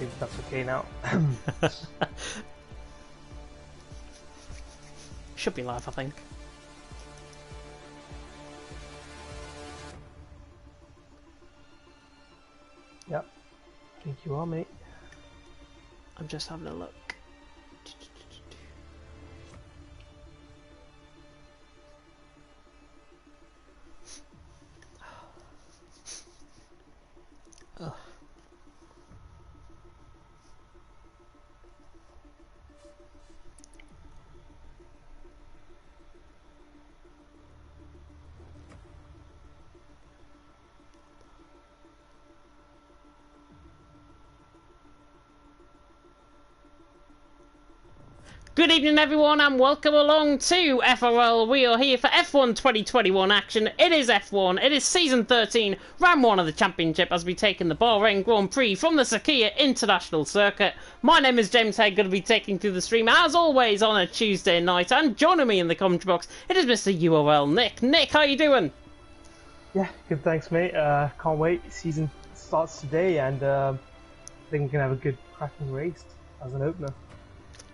think that's okay now. Should be live, I think. Yep. I think you are, mate. I'm just having a look. Ugh. Good evening everyone and welcome along to FRL. We are here for F1 2021 action. It is F1, it is season 13, round 1 of the championship as we take in the Bahrain Grand Prix from the Sakhir International Circuit. My name is James Hay, going to be taking through the stream as always on a Tuesday night, and joining me in the commentary box, it is Mr. URL Nick. Nick, how you doing? Yeah, good thanks mate. Can't wait, season starts today and I think we can have a good cracking race as an opener.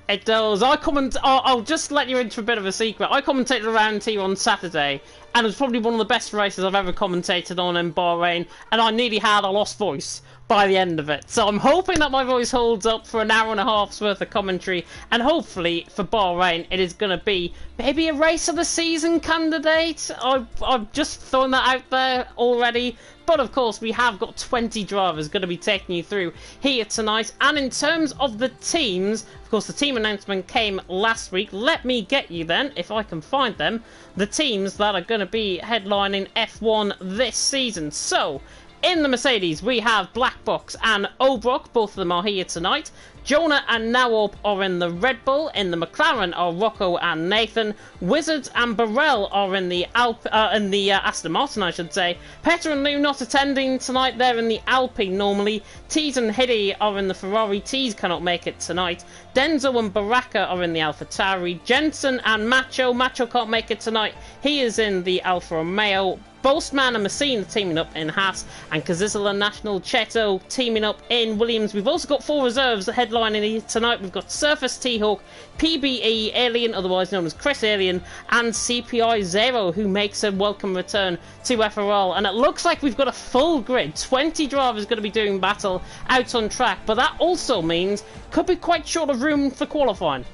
It does. I'll just let you into a bit of a secret. I commentated around here on Saturday, and it was probably one of the best races I've ever commentated on in Bahrain, and I nearly had a lost voice by the end of it. So I'm hoping that my voice holds up for an hour and a half's worth of commentary, and hopefully for Bahrain it is going to be maybe a race of the season candidate. I've just thrown that out there already. But of course, we have got 20 drivers going to be taking you through here tonight. And in terms of the teams, of course, the team announcement came last week. Let me get you then, if I can find them, the teams that are going to be headlining F1 this season. So, in the Mercedes, we have Black Box and Obrock. Both of them are here tonight. Jonah and Nawab are in the Red Bull. In the McLaren are Rocco and Nathan. Wizards and Burrell are in the Aston Martin, I should say. Petter and Lou not attending tonight. They're in the Alpine normally. Tees and Hiddy are in the Ferrari. Tees cannot make it tonight. Denzo and Baraka are in the AlphaTauri. Jensen and Macho can't make it tonight. He is in the Alfa Romeo. Bolstman and Messina teaming up in Haas, and Kazizla National Cheto teaming up in Williams. We've also got 4 reserves headlining here tonight. We've got Surface T-Hawk, PBE Alien, otherwise known as Chris Alien, and CPI Zero, who makes a welcome return to FRL. And it looks like we've got a full grid, 20 drivers going to be doing battle out on track, but that also means could be quite short of room for qualifying.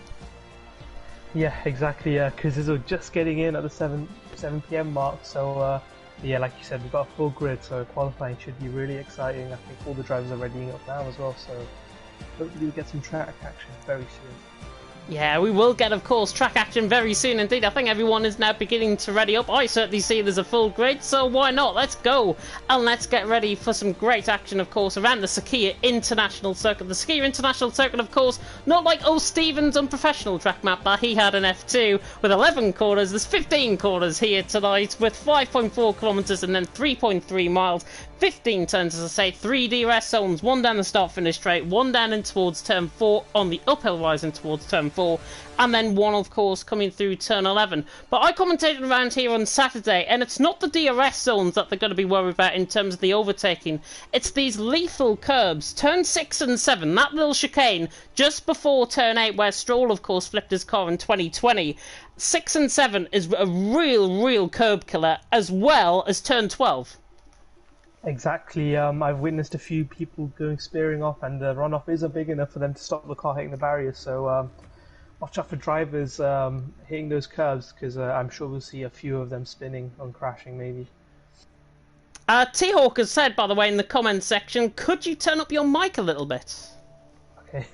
Yeah, exactly. Kazizla just getting in at the 7 PM mark, so yeah, like you said, we've got a full grid, so qualifying should be really exciting. I think all the drivers are readying up now as well, so hopefully we get some track action very soon. Yeah, we will get, of course, track action very soon indeed. I think everyone is now beginning to ready up. I certainly see there's a full grid, so why not? Let's go and let's get ready for some great action, of course, around the Sakhir International Circuit. The Sakhir International Circuit, of course, not like old Stevens' unprofessional track map that he had in F2 with 11 corners. There's 15 corners here tonight with 5.4 kilometres and then 3.3 miles. 15 turns, as I say, 3 DRS zones, 1 down the start-finish straight, 1 down in towards turn 4 on the uphill rising towards turn 4, and then 1, of course, coming through turn 11. But I commentated around here on Saturday, and it's not the DRS zones that they're going to be worried about in terms of the overtaking. It's these lethal curbs, turn 6 and 7, that little chicane just before turn 8, where Stroll, of course, flipped his car in 2020. 6 and 7 is a real curb killer, as well as turn 12. Exactly. I've witnessed a few people going spearing off, and the runoff isn't big enough for them to stop the car hitting the barriers. So watch out for drivers hitting those curves, because I'm sure we'll see a few of them spinning and crashing maybe. T-Hawk has said, by the way, in the comments section, could you turn up your mic a little bit? Okay.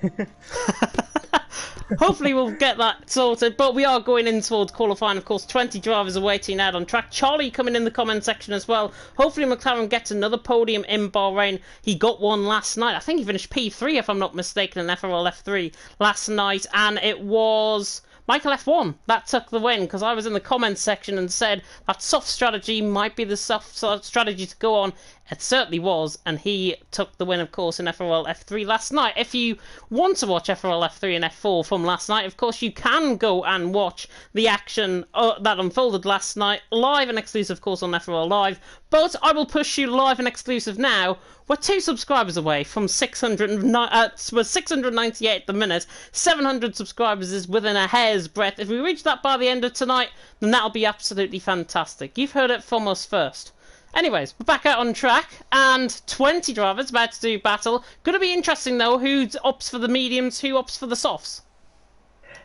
Hopefully we'll get that sorted, but we are going in towards qualifying. Of course, 20 drivers are waiting out on track. Charlie coming in the comment section as well. Hopefully McLaren gets another podium in Bahrain. He got one last night. I think he finished P3 if I'm not mistaken in FRL F3 last night, and it was Michael F1 that took the win, because I was in the comments section and said that soft strategy might be the soft strategy to go on It certainly was, and he took the win, of course, in FRL F3 last night. If you want to watch FRL F3 and F4 from last night, of course, you can go and watch the action that unfolded last night, live and exclusive, of course, on FRL Live. But I will push you live and exclusive now. We're 2 subscribers away from 698 at the minute. 700 subscribers is within a hair's breadth. If we reach that by the end of tonight, then that'll be absolutely fantastic. You've heard it from us first. Anyways, we're back out on track, and 20 drivers about to do battle. Going to be interesting, though, who opts for the mediums, who opts for the softs.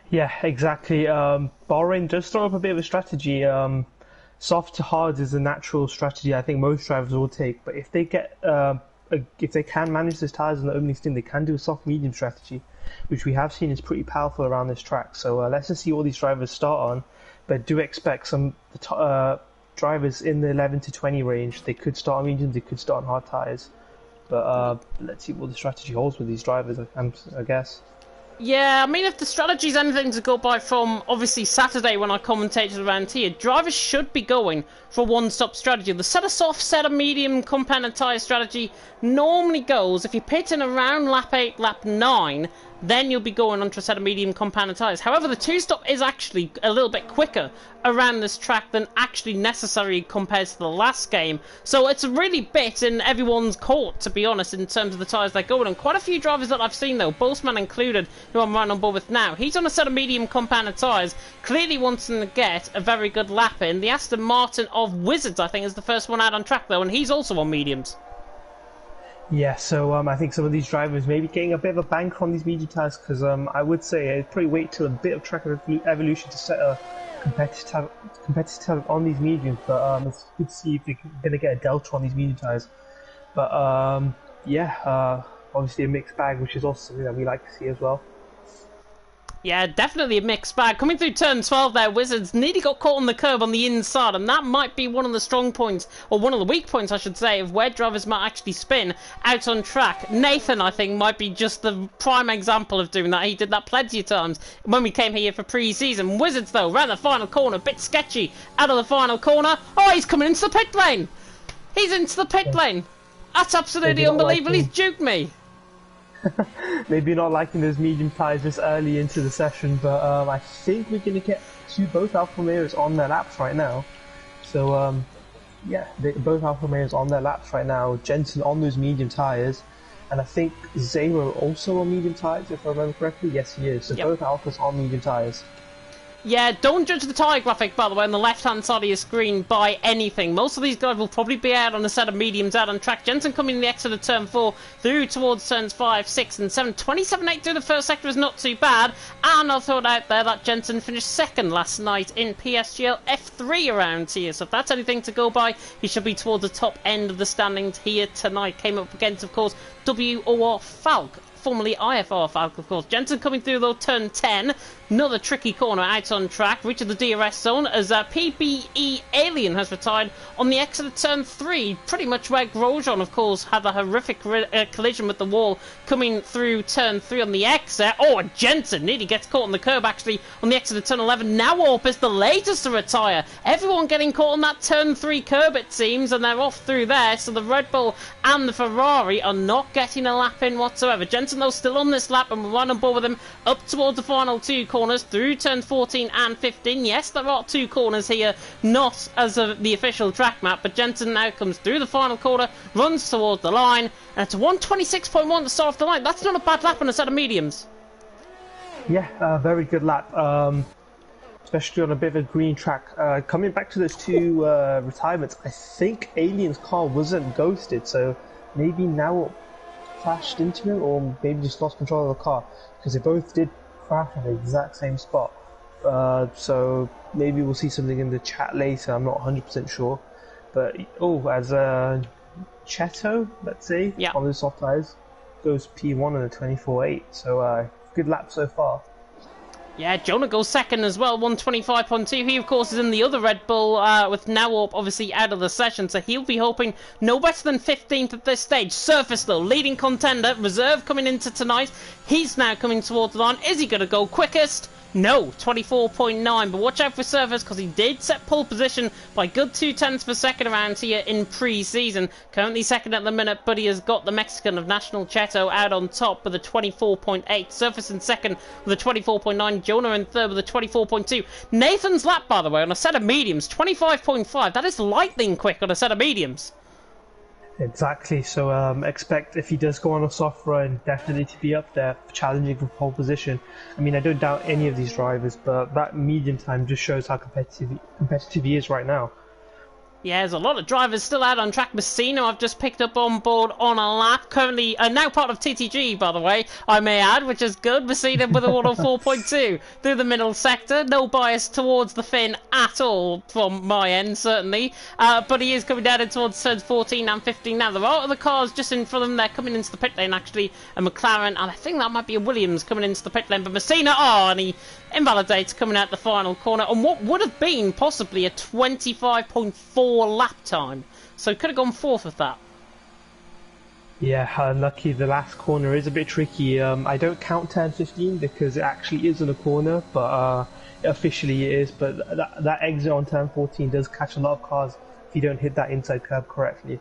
Yeah, exactly. Bahrain does throw up a bit of a strategy. Soft to hard is a natural strategy I think most drivers will take, but if they get if they can manage these tyres in the opening stint, they can do a soft medium strategy, which we have seen is pretty powerful around this track. So let's just see what these drivers start on, but do expect some drivers in the 11 to 20 range. They could start on mediums, they could start on hard tyres, but let's see what the strategy holds with these drivers, I guess. Yeah, I mean, if the strategy's anything to go by from, obviously, Saturday when I commentated around here, drivers should be going for a one-stop strategy. The set of soft, set of medium, compounded tyre strategy normally goes, if you pit in around lap 8, lap 9, then you'll be going onto a set of medium compounded tyres. However, the two-stop is actually a little bit quicker around this track than actually necessary compared to the last game. So it's a really bit in everyone's court, to be honest, in terms of the tyres they're going on. Quite a few drivers that I've seen, though, Boseman included, who I'm right on board with now, he's on a set of medium compounded tyres, clearly wanting to get a very good lap in. The Aston Martin of Wizards, I think, is the first one out on track, though, and he's also on mediums. Yeah, so I think some of these drivers may be getting a bit of a bank on these medium tyres, because I would say I'd probably wait till a bit of track evolution to set a competitive on these mediums, but it's good to see if they're going to get a delta on these medium tyres. But yeah, obviously a mixed bag, which is also something that we like to see as well. Yeah, definitely a mixed bag. Coming through turn 12 there, Wizards nearly got caught on the curb on the inside, and that might be one of the strong points, or one of the weak points, I should say, of where drivers might actually spin out on track. Nathan, I think, might be just the prime example of doing that. He did that plenty of times when we came here for pre-season. Wizards, though, round the final corner, a bit sketchy out of the final corner. Oh, he's coming into the pit lane! He's into the pit lane! That's absolutely unbelievable. He's juked me! Maybe not liking those medium tyres this early into the session, but I think we're going to get both Alfa Romeos on their laps right now. So yeah, both Alfa Romeos on their laps right now. Jensen on those medium tyres, and I think Zero also on medium tyres, if I remember correctly. Yes, he is. So yep. Both Alfas on medium tyres. Yeah, don't judge the tyre graphic, by the way, on the left-hand side of your screen by anything. Most of these guys will probably be out on a set of mediums out on track. Jensen coming in the exit of turn 4 through towards turns 5, 6 and 7. 27.8 through the first sector is not too bad. And I'll throw it out there that Jensen finished second last night in PSGL F3 around here. So if that's anything to go by, he should be towards the top end of the standings here tonight. Came up against, of course, WOR Falk, formerly IFR Falk, of course. Jensen coming through, though, turn 10. Another tricky corner out on track. Reaching the DRS zone as PBE Alien has retired on the exit of turn 3. Pretty much where Grosjean, of course, had a horrific collision with the wall coming through turn 3 on the exit. Oh, and Jensen nearly gets caught on the curb, actually, on the exit of turn 11. Now Orp is the latest to retire. Everyone getting caught on that turn 3 curb, it seems, and they're off through there. So the Red Bull and the Ferrari are not getting a lap in whatsoever. Jensen, though, still on this lap, and we're right on board with him up towards the final 2 corners through turns 14 and 15. Yes, there are 2 corners here, not as the official track map, but Jensen now comes through the final corner, runs towards the line, and it's 126.1 to start off the line. That's not a bad lap on a set of mediums. Yeah, very good lap, especially on a bit of a green track. Coming back to those 2 retirements, I think Alien's car wasn't ghosted, so maybe now crashed into him, or maybe just lost control of the car, because they both did crash at the exact same spot. So maybe we'll see something in the chat later. I'm not 100% sure, but as Cheto, let's say, yeah, on the soft tyres, goes P1 and a 24.8. So good lap so far. Yeah, Jonah goes second as well, 125.2. He, of course, is in the other Red Bull with Nawop obviously out of the session, so he'll be hoping no better than 15th at this stage. Surface, though, leading contender. Reserve coming into tonight. He's now coming towards the line. Is he going to go quickest? No, 24.9, but watch out for Surface because he did set pole position by good 0.2 per second around here in pre-season. Currently second at the minute, but he has got the Mexican of National Cheto out on top with a 24.8. Surface in second with a 24.9. Jonah in third with a 24.2. Nathan's lap, by the way, on a set of mediums, 25.5. That is lightning quick on a set of mediums. Exactly, so expect if he does go on a soft run, definitely to be up there, challenging for pole position. I mean, I don't doubt any of these drivers, but that medium time just shows how competitive he is right now. Yeah, there's a lot of drivers still out on track. Messina I've just picked up on board on a lap. Currently, now part of TTG, by the way, I may add, which is good. Messina with a 104.2 through the middle sector. No bias towards the Finn at all from my end, certainly. But he is coming down in towards turns 14 and 15 now. There are other cars just in front of him. They're coming into the pit lane, actually. A McLaren, and I think that might be a Williams coming into the pit lane. But Messina, and he invalidates coming out the final corner on what would have been possibly a 25.4 lap time, so could have gone fourth with that. Yeah, unlucky. The last corner is a bit tricky. I don't count turn 15 because it actually isn't a corner, but officially it is. But that exit on turn 14 does catch a lot of cars if you don't hit that inside curb correctly.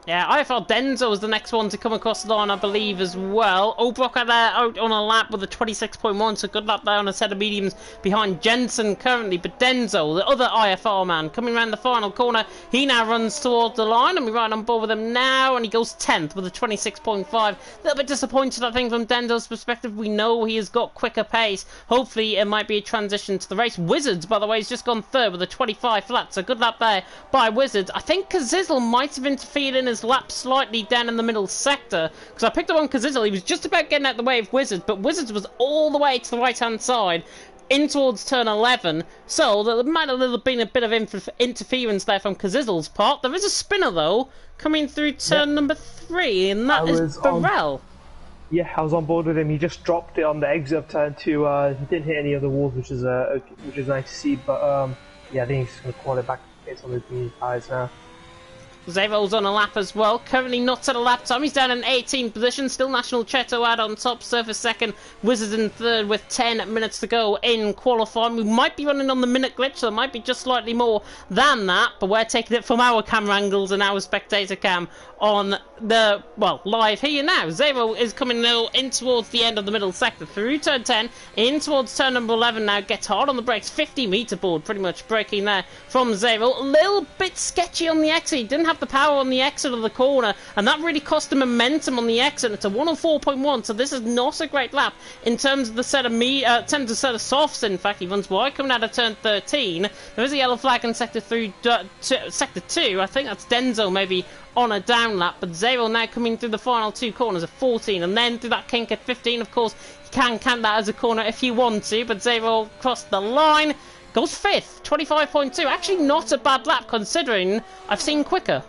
Yeah, IFL Denzo was the next one to come across the line, I believe, as well. Obrock there out on a lap with a 26.1, so good lap there on a set of mediums behind Jensen currently. But Denzo, the other IFR man, coming around the final corner, he now runs towards the line, and we're right on board with him now, and he goes 10th with a 26.5. A little bit disappointed, I think, from Denzo's perspective. We know he has got quicker pace. Hopefully, it might be a transition to the race. Wizards, by the way, has just gone third with a 25 flat, so good lap there by Wizards. I think Kazizel might have interfered in his lap slightly down in the middle sector, because I picked up on Kazizel. He was just about getting out the way of Wizards, but Wizards was all the way to the right hand side in towards turn 11, so there might have been a bit of interference there from Kazizel's part. There is a spinner though coming through turn number 3, and that is FRL. Yeah, I was on board with him. He just dropped it on the exit of turn 2. He didn't hit any of the walls, which is nice to see, but yeah, I think he's going to call it back based on the green tyres now. Zero's on a lap as well, currently not at a lap time. He's down in 18th position, still National Cheto out on top, Surface second, Wizards in third with 10 minutes to go in qualifying. We might be running on the minute glitch, so it might be just slightly more than that, but we're taking it from our camera angles and our spectator cam on the, well, live here now. Zero is coming now in towards the end of the middle sector, through turn 10, in towards turn number 11 now, gets hard on the brakes, 50-meter board pretty much breaking there from Zero. A little bit sketchy on the exit, he didn't have the power on the exit of the corner, and that really cost him momentum on the exit. It's a 104.1, so this is not a great lap in terms of the set of softs. In fact, he runs wide coming out of turn 13. There is a yellow flag in sector 2. I think that's Denzo maybe on a down lap, but Zero now coming through the final 2 corners of 14, and then through that kink at 15. Of course, you can count that as a corner if you want to, but Zero crossed the line. Goes 5th, 25.2. Actually not a bad lap considering I've seen quicker.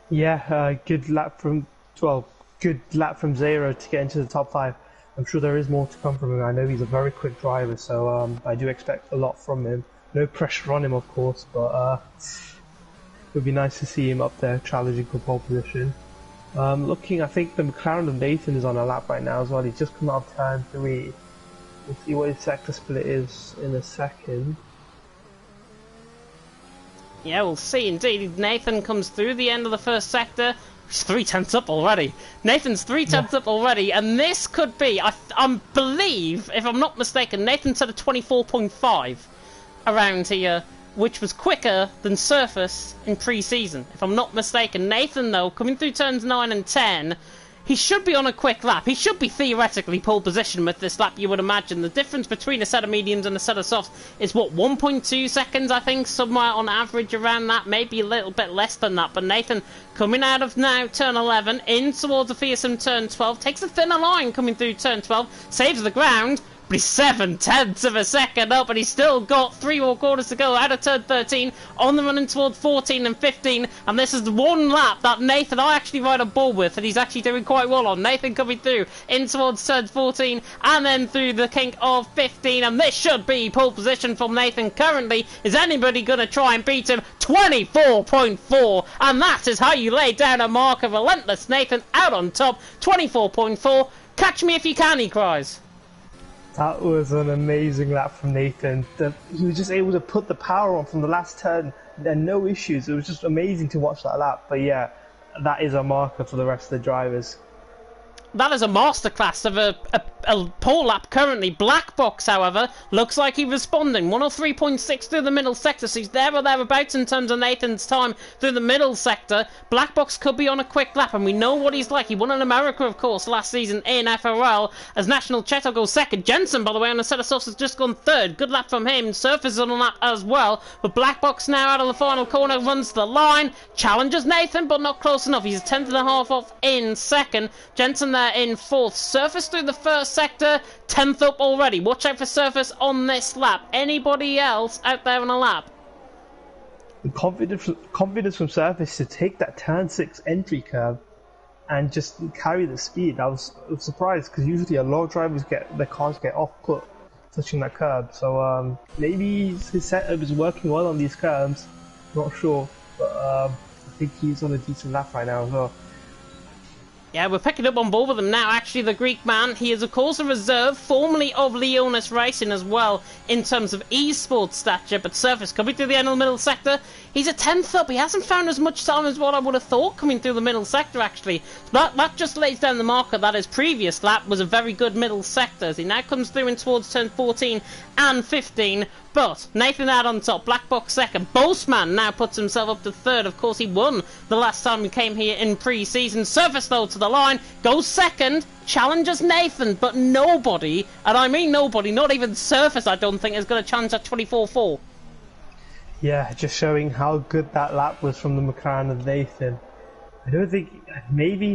Yeah, good lap from Zero to get into the top 5. I'm sure there is more to come from him. I know he's a very quick driver, so I do expect a lot from him. No pressure on him, of course, but it would be nice to see him up there challenging for pole position. Looking, I think the McLaren of Nathan is on a lap right now as well. He's just come out of turn 3. We'll see what his sector split is in a second. Yeah, we'll see indeed. Nathan comes through the end of the first sector. He's 3 tenths up already. Nathan's 3 tenths up already, and this could be, I believe, if I'm not mistaken, Nathan said a 24.5 around here, which was quicker than Surface in pre-season, if I'm not mistaken. Nathan, though, coming through turns 9 and 10, he should be on a quick lap. He should be theoretically pole position with this lap, you would imagine. The difference between a set of mediums and a set of softs is, what, 1.2 seconds, I think, somewhere on average around that, maybe a little bit less than that. But Nathan coming out of now turn 11, in towards a fearsome turn 12, takes a thinner line coming through turn 12, saves the ground, but he's 7/10 of a second up, and he's still got 3 more corners to go out of turn 13, on the running towards 14 and 15, and this is the one lap that Nathan I actually ride on board with, and he's actually doing quite well on. Nathan coming through in towards turn 14, and then through the kink of 15, and this should be pole position from Nathan currently. Is anybody going to try and beat him? 24.4, and that is how you lay down a mark of relentless Nathan out on top. 24.4. Catch me if you can, he cries. That was an amazing lap from Nathan. He was just able to put the power on from the last turn and no issues. It was just amazing to watch that lap. But yeah, that is a marker for the rest of the drivers. That is a masterclass of a pole lap currently. Black Box, however, looks like he's responding. 103.6 through the middle sector, so he's there or thereabouts in terms of Nathan's time through the middle sector. Black Box could be on a quick lap, and we know what he's like. He won in America, of course, last season in FRL as National Cheto goes second. Jensen, by the way, on a set of softs has just gone third. Good lap from him. Surf is on a lap as well, but Black Box now out of the final corner, runs to the line, challenges Nathan, but not close enough. He's a 10.5 off in second. Jensen there in fourth. Surface through the first sector, 10th up already. Watch out for Surface on this lap. Anybody else out there on a lap? The confidence from Surface to take that turn 6 entry curve and just carry the speed. I was surprised, because usually a lot of drivers their cars get off put touching that curb. So maybe his setup is working well on these curves. Not sure, but I think he's on a decent lap right now as well. Yeah, we're picking up on both of them now. Actually, the Greek man, he is of course a reserve, formerly of Leonis Racing as well, in terms of esports stature, but Surface coming through the end of the middle sector. He's a 10th up. He hasn't found as much time as what I would have thought coming through the middle sector, actually. That just lays down the marker that his previous lap was a very good middle sector, as he now comes through in towards turn 14 and 15. But Nathan out on top, Black Box second. Boastman now puts himself up to third. Of course, he won the last time he came here in pre-season. Surface, though, to the line, goes second, challenges Nathan, but nobody, and I mean nobody, not even Surface, I don't think, is going to challenge that 24.4. Yeah, just showing how good that lap was from the McLaren of Nathan. I don't think, maybe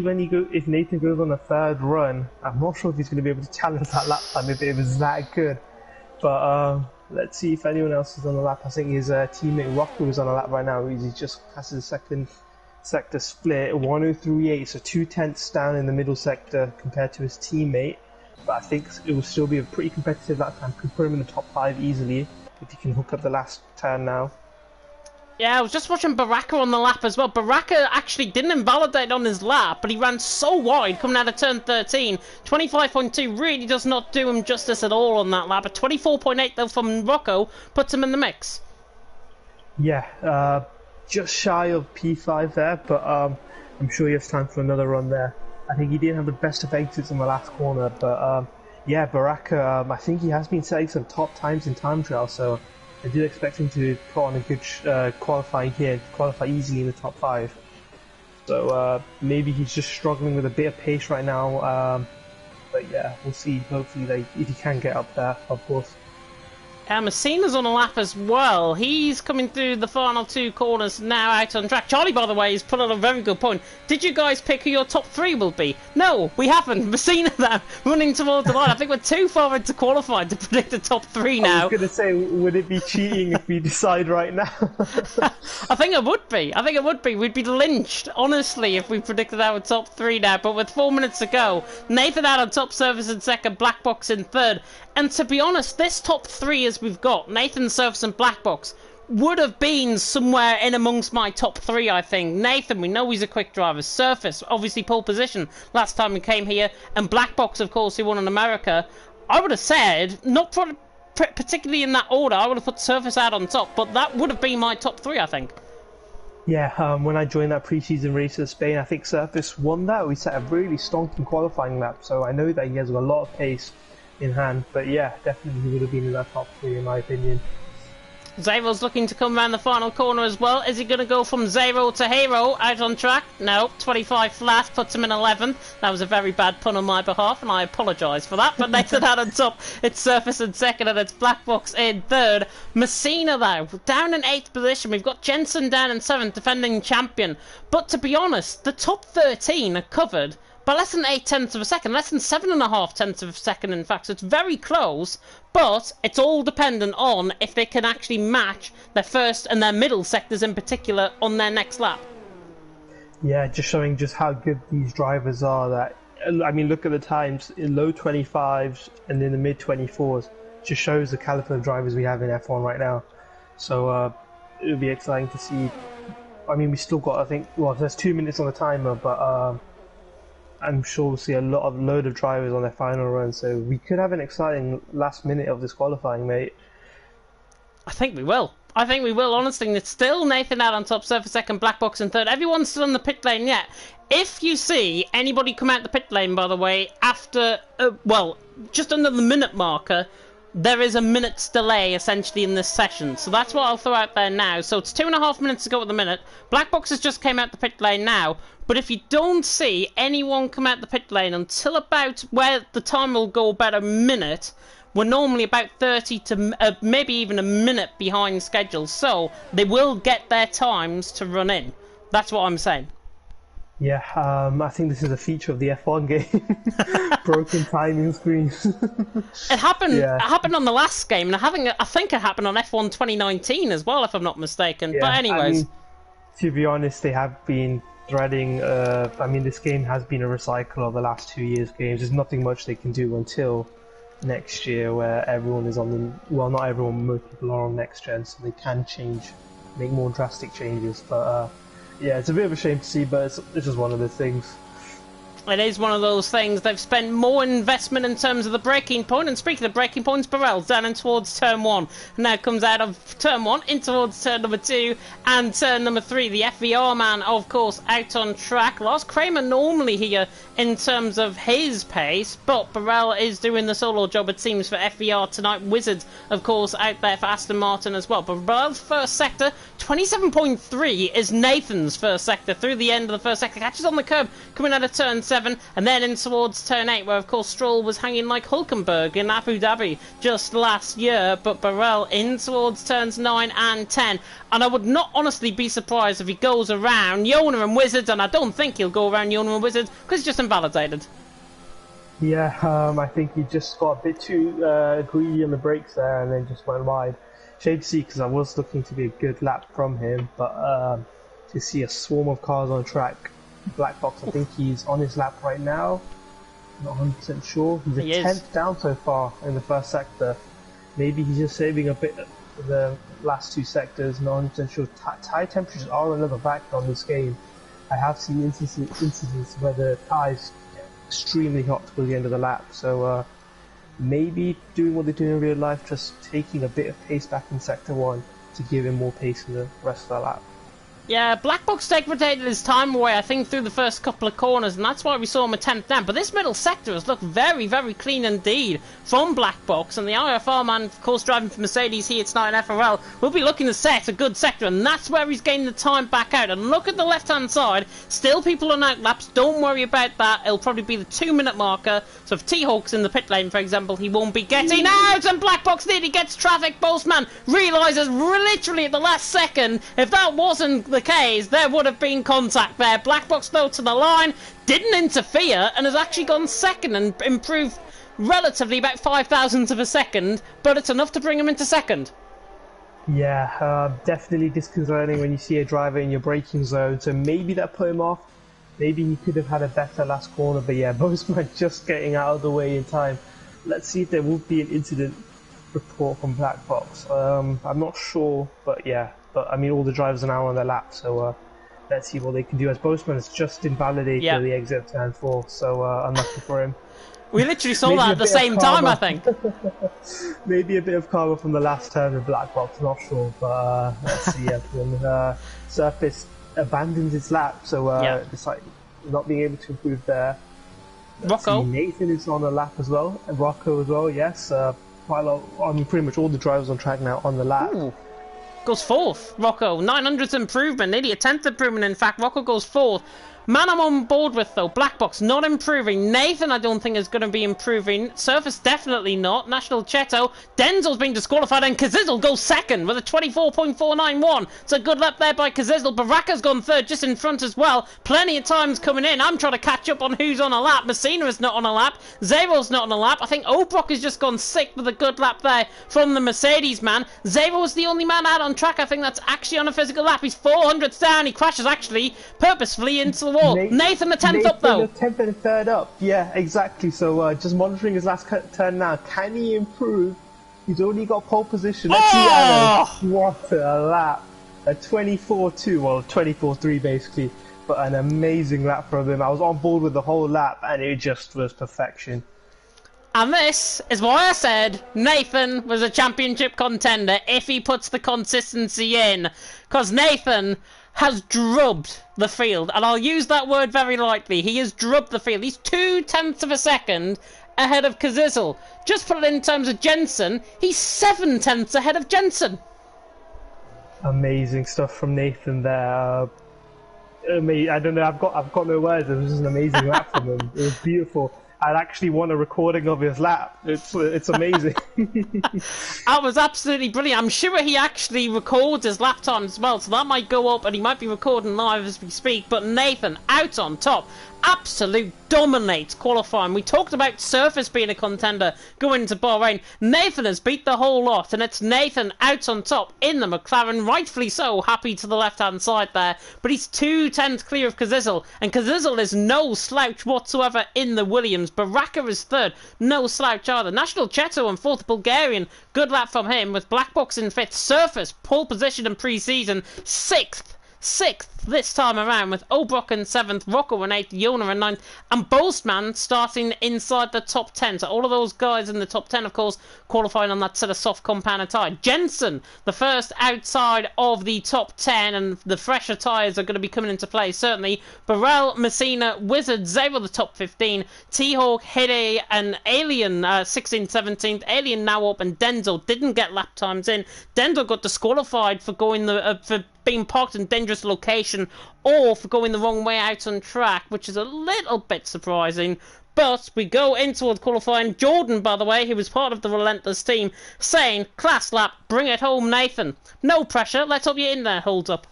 if Nathan goes on a third run, I'm not sure if he's going to be able to challenge that lap time if it was that good. But let's see if anyone else is on the lap. I think his teammate Rocco is on a lap right now. He just passes the second sector split, 103.8, so 2/10 down in the middle sector compared to his teammate. But I think it will still be a pretty competitive lap time. Could put him in the top 5 easily if he can hook up the last turn now. Yeah, I was just watching Baraka on the lap as well. Baraka actually didn't invalidate on his lap, but he ran so wide coming out of turn 13. 25.2 really does not do him justice at all on that lap. A 24.8 though from Rocco puts him in the mix. Yeah, just shy of P5 there, but I'm sure he has time for another run there. I think he didn't have the best of exits in the last corner, but yeah, Baraka, I think he has been setting some top times in time trial, so I do expect him to put on a good qualifying here, qualify easily in the top 5. So maybe he's just struggling with a bit of pace right now, but yeah, we'll see. Hopefully, if he can get up there, of course. Messina's on a lap as well. He's coming through the final 2 corners now out on track. Charlie, by the way, has put on a very good point. Did you guys pick who your top 3 will be? No, we haven't. Messina now running towards the line. I think we're too far into qualifying to predict the top 3 now. I was going to say, would it be cheating if we decide right now? I think it would be. I think it would be. We'd be lynched, honestly, if we predicted our top 3 now. But with 4 minutes to go, Nathan out on top, Surface in second, Black Box in third. And to be honest, this top 3 as we've got, Nathan, Surface and Black Box, would have been somewhere in amongst my top 3, I think. Nathan, we know he's a quick driver. Surface, obviously pole position last time he came here. And Black Box, of course, who won in America. I would have said, not particularly in that order, I would have put Surface out on top. But that would have been my top 3, I think. Yeah, when I joined that pre-season race in Spain, I think Surface won that. We set a really stonking qualifying lap, so I know that he has a lot of pace in hand, but yeah, definitely he would have been in that top 3 in my opinion. Zero's looking to come around the final corner as well. Is he going to go from 0 to hero out on track? No, 25 flat puts him in 11th. That was a very bad pun on my behalf, and I apologise for that. But Nathan out on top, it's Surface in second, and it's Black Box in third. Messina though, down in 8th position. We've got Jensen down in 7th, defending champion. But to be honest, the top 13 are covered by less than 8/10 of a second, less than 7.5/10 of a second, in fact. So it's very close, but it's all dependent on if they can actually match their first and their middle sectors in particular on their next lap. Yeah, just showing just how good these drivers are. That, I mean, look at the times in low 25s and in the mid 24s. Just shows the caliber of drivers we have in F1 right now. So it'll be exciting to see. I mean, we still got, I think, well, there's 2 minutes on the timer, but I'm sure we'll see a load of drivers on their final run. So we could have an exciting last minute of this qualifying, mate. I think we will. I think we will, honestly. It's still Nathan out on top, Surfer second, Black Box in third. Everyone's still in the pit lane yet. If you see anybody come out the pit lane, by the way, after, well, just under the minute marker, there is a minute's delay, essentially, in this session. So that's what I'll throw out there now. So it's 2.5 minutes to go at the minute. Black Boxes just came out the pit lane now. But if you don't see anyone come out the pit lane until about where the time will go about a minute, we're normally about 30 to maybe even a minute behind schedule. So they will get their times to run in. That's what I'm saying. Yeah, I think this is a feature of the F1 game. Broken timing screens. It happened. Yeah. It happened on the last game, and I think it happened on F1 2019 as well, if I'm not mistaken. Yeah, but anyways, I mean, to be honest, they have been threading. I mean, this game has been a recycle of the last 2 years' games. There's nothing much they can do until next year, where everyone is on the. Well, not everyone. Most people are on next gen, so they can make more drastic changes. But yeah, it's a bit of a shame to see, but it's just one of the things. It is one of those things. They've spent more investment in terms of the braking point. And speaking of braking points, Burrell's down in towards turn 1. Now comes out of turn 1 in towards turn number 2 and turn number 3. The FVR man, of course, out on track. Lars Kramer normally here in terms of his pace, but Burrell is doing the solo job, it seems, for FVR tonight. Wizards, of course, out there for Aston Martin as well. But Burrell's first sector, 27.3, is Nathan's first sector. Through the end of the first sector, catches on the curb, coming out of turn 7. And then in towards turn 8, where of course Stroll was hanging like Hulkenberg in Abu Dhabi just last year, but Burrell in towards turns 9 and 10. And I would not honestly be surprised if he goes around Yona and Wizards, and I don't think he'll go around Yona and Wizards because he's just invalidated. Yeah, I think he just got a bit too greedy on the brakes there and then just went wide. Shame to see, because I was looking to be a good lap from him, but to see a swarm of cars on track. Black Box, I think he's on his lap right now. Not 100% sure. He's a 10th down so far in the first sector. Maybe he's just saving a bit for the last 2 sectors. Not 100% sure. Tyre temperatures are another factor on this game. I have seen instances where the tyres get extremely hot towards the end of the lap. So maybe doing what they do in real life, just taking a bit of pace back in sector 1 to give him more pace in the rest of the lap. Yeah, Black Box degraded his time away, I think, through the first couple of corners, and that's why we saw him attempt down. But this middle sector has looked very, very clean indeed from Black Box, and the IFR man, of course, driving for Mercedes here tonight in FRL, will be looking to set a good sector, and that's where he's getting the time back out. And look at the left-hand side, still people on outlaps, don't worry about that, it'll probably be the 2-minute marker, so if T-Hawk's in the pit lane, for example, he won't be getting out, and Black Box nearly gets traffic. Postman realises literally at the last second, if that wasn't the case, there would have been contact there. Black Box, though, to the line, didn't interfere, and has actually gone second and improved relatively about 0.005 of a second, but it's enough to bring him into second. Yeah, definitely disconcerting when you see a driver in your braking zone, so maybe that put him off. Maybe he could have had a better last corner, but yeah, Boseman just getting out of the way in time. Let's see if there will be an incident report from Black Box. I'm not sure, but yeah. But I mean, all the drivers are now on their lap, so let's see what they can do. As Boseman has just invalidated the exit of turn 4, so unlucky for him. We literally saw that at the same time, I think. Maybe a bit of karma from the last turn of Black Box, not sure, but let's see. When Surface abandons its lap, so despite not being able to improve there. Rocco. Nathan is on the lap as well, and Rocco as well, yes. Quite a lot, I mean, pretty much all the drivers on track now on the lap. Ooh. Goes 4th, Rocco. 900th improvement, nearly a 10th improvement, in fact. Rocco goes 4th. Man I'm on board with, though, Black Box, not improving. Nathan, I don't think, is going to be improving. Surface, definitely not. National Cheto. Denzel's been disqualified, and Kazizel goes second with a 24.491. It's a good lap there by Kazizel. Baraka's gone third, just in front as well. Plenty of times coming in. I'm trying to catch up on who's on a lap. Messina is not on a lap. Zero's not on a lap. I think Obrock has just gone sixth with a good lap there from the Mercedes man. Zero's the only man out on track. I think that's actually on a physical lap. He's 400th down. He crashes, actually, purposefully into the wall. Nathan the 10th up, though. Nathan the 10th and 3rd up. Yeah, exactly. So just monitoring his last turn now. Can he improve? He's already got pole position. Let's see, Adam. What a lap. A 24.2, well, 24.3 basically. But an amazing lap from him. I was on board with the whole lap, and it just was perfection. And this is why I said Nathan was a championship contender if he puts the consistency in. Because Nathan has drubbed the field, and I'll use that word very lightly. He has drubbed the field. He's 0.2 of a second ahead of Kazizel. Just put it in terms of Jensen, he's 0.7 ahead of Jensen. Amazing stuff from Nathan there. I don't know. I've got no words. It was just an amazing lap from him. It was beautiful. I'd actually want a recording of his lap. It's amazing. That was absolutely brilliant. I'm sure he actually records his lap time as well, so that might go up and he might be recording live as we speak. But Nathan, out on top, absolute dominates qualifying. We talked about Surface being a contender going into Bahrain. Nathan has beat the whole lot, and it's Nathan out on top in the McLaren, rightfully so, happy to the left-hand side there. But he's 0.2 clear of Kazizel, and Kazizel is no slouch whatsoever in the Williams. Baraka is third, no slouch either. National Cheto in fourth, Bulgarian, good lap from him, with Black Box in fifth. Surface, pole position in pre-season, sixth this time around, with Obrock in 7th, Rocco in 8th, Yona in 9th, and Boastman starting inside the top 10. So all of those guys in the top 10, of course, qualifying on that set of soft compound tyre. Jensen, the first outside of the top 10, and the fresher tyres are going to be coming into play, certainly. Burrell, Messina, Wizard, Zero the top 15, T-Hawk, Hide, and Alien 16th, 17th. Alien now up, and Denzel didn't get lap times in. Denzel got disqualified for going for being parked in dangerous location or for going the wrong way out on track, which is a little bit surprising. But we go in towards qualifying. Jordan, by the way, who was part of the Relentless team, saying, class lap, bring it home, Nathan. No pressure, let's hope you're in there, holds up.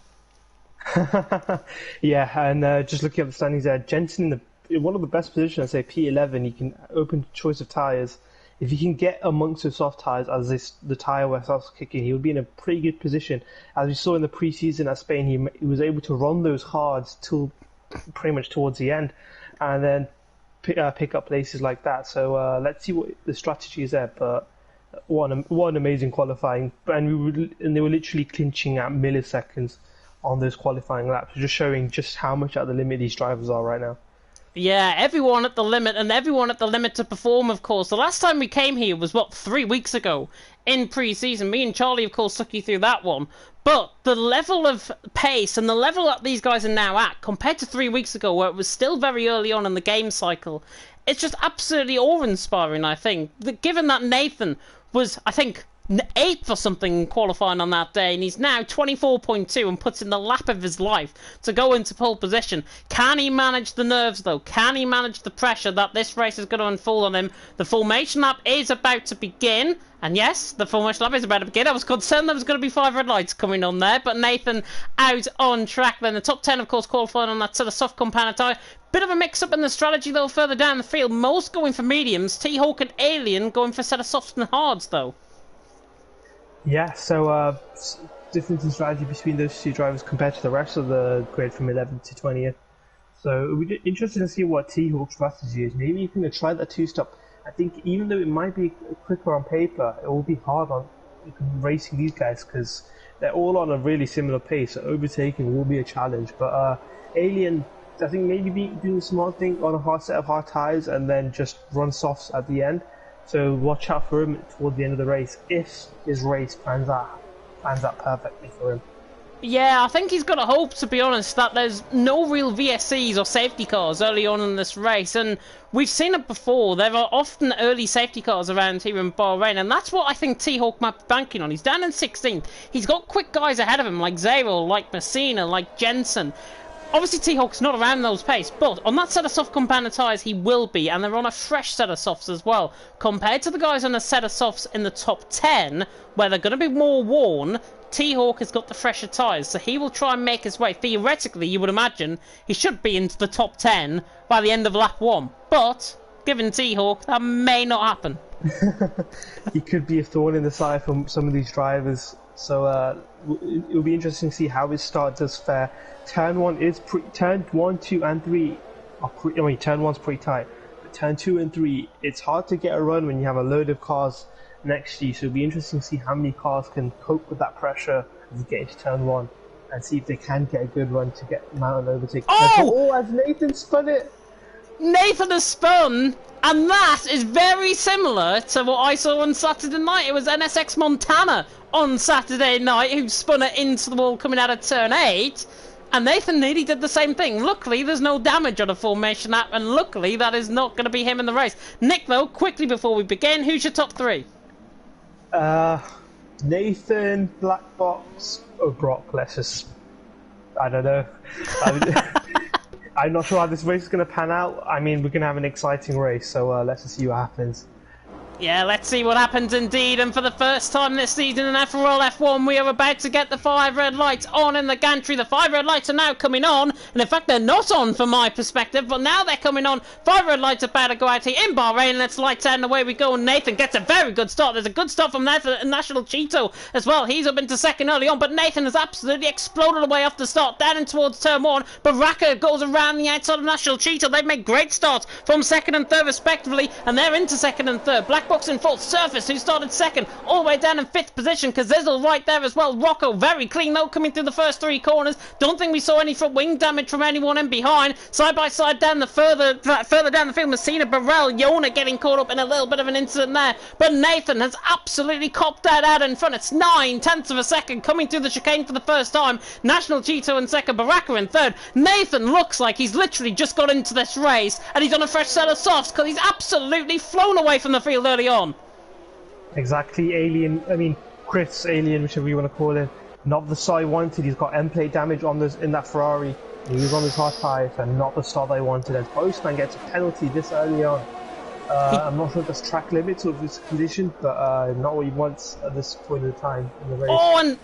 Yeah, and just looking at the standings there, Jensen in one of the best positions, I'd say P11, you can open choice of tyres. If he can get amongst the soft tyres as the tyre wear starts kicking, he'll be in a pretty good position. As we saw in the pre-season at Spain, he was able to run those hards till pretty much towards the end, and then pick up places like that. So let's see what the strategy is there. But what an amazing qualifying, and they were literally clinching at milliseconds on those qualifying laps, just showing just how much at the limit these drivers are right now. Yeah, everyone at the limit, and everyone at the limit to perform, of course. The last time we came here was, 3 weeks ago in pre-season. Me and Charlie, of course, took you through that one. But the level of pace and the level that these guys are now at, compared to 3 weeks ago, where it was still very early on in the game cycle, it's just absolutely awe-inspiring, I think. Given that Nathan was, I think, 8th or something qualifying on that day, and he's now 24.2 and puts in the lap of his life to go into pole position. Can he manage the nerves, though? Can he manage the pressure that this race is going to unfold on him? The formation lap is about to begin, and yes, the formation lap is about to begin. I was concerned there was going to be 5 red lights coming on there, but Nathan out on track. Then the top 10, of course, qualifying on that sort of soft compound tyre. Bit of a mix-up in the strategy, though, further down the field. Most going for mediums, T-Hawk and Alien going for a set of softs and hards, though. Yeah, so difference in strategy between those two drivers compared to the rest of the grid from 11th to 20th. So it'll be interesting to see what T-Hawk's strategy is. Maybe he's going to try that two-stop. I think even though it might be quicker on paper, it will be hard on racing these guys because they're all on a really similar pace. So overtaking will be a challenge. But Alien, I think maybe doing a smart thing on a hard set of hard tyres and then just run softs at the end. So watch out for him toward the end of the race if his race plans out perfectly for him. Yeah, I think he's got to hope, to be honest, that there's no real VSCs or safety cars early on in this race. And we've seen it before. There are often early safety cars around here in Bahrain, and that's what I think T-Hawk might be banking on. He's down in 16th. He's got quick guys ahead of him, like Zero, like Messina, like Jensen. Obviously, T-Hawk's not around those pace, but on that set of soft compound tyres, he will be, and they're on a fresh set of softs as well. Compared to the guys on a set of softs in the top 10, where they're going to be more worn, T-Hawk has got the fresher tyres, so he will try and make his way. Theoretically, you would imagine he should be into the top 10 by the end of lap 1. But, given T-Hawk, that may not happen. He could be a thorn in the side for some of these drivers. So it'll be interesting to see how his start does fare. Turn 1, 2 and 3 are turn 1's pretty tight, but turn 2 and 3, it's hard to get a run when you have a load of cars next to you, so it'll be interesting to see how many cars can cope with that pressure as they get into turn 1 and see if they can get a good run to get Mountain overtake. Oh, as Nathan spun it! Nathan has spun, and that is very similar to what I saw on Saturday night. It was NSX Montana on Saturday night who spun it into the wall coming out of turn 8. And Nathan nearly did the same thing. Luckily, there's no damage on a formation app, and luckily that is not going to be him in the race. Nick, though, quickly before we begin, who's your top 3? Nathan, Black Box, or Brock. Let's just... I don't know. I'm not sure how this race is going to pan out. I mean, we're going to have an exciting race, so let's just see what happens. Yeah, let's see what happens indeed. And for the first time this season in FRL F1, we are about to get the 5 red lights on in the gantry. The 5 red lights are now coming on. And in fact, they're not on from my perspective, but now they're coming on. 5 red lights are about to go out here in Bahrain. Let's lights out and away we go. And Nathan gets a very good start. There's a good start from Nathan, National Cheeto as well. He's up into second early on, but Nathan has absolutely exploded away off the start, down and towards turn 1. Baraka goes around the outside of National Cheeto. They've made great starts from second and third respectively, and they're into second and third. Black Box in fourth, Surface, who started second, all the way down in 5th position. Kazizzle right there as well. Rocco, very clean though, coming through the first 3 corners. Don't think we saw any front wing damage from anyone in behind. Side by side down the further down the field, Messina, Burrell, Yona getting caught up in a little bit of an incident there. But Nathan has absolutely copped that out in front. It's 9/10 of a second coming through the chicane for the first time. National Cheeto in second, Baraka in third. Nathan looks like he's literally just got into this race and he's on a fresh set of softs because he's absolutely flown away from the field early on. Exactly, Chris Alien, whichever you want to call him. Not the start I wanted. He's got end plate damage on in that Ferrari. He was on his hard tyres and not the start I wanted. As Postman gets a penalty this early on. I'm not sure if that's track limits or if it's condition, but not what he wants at this point in time in the race. Oh, and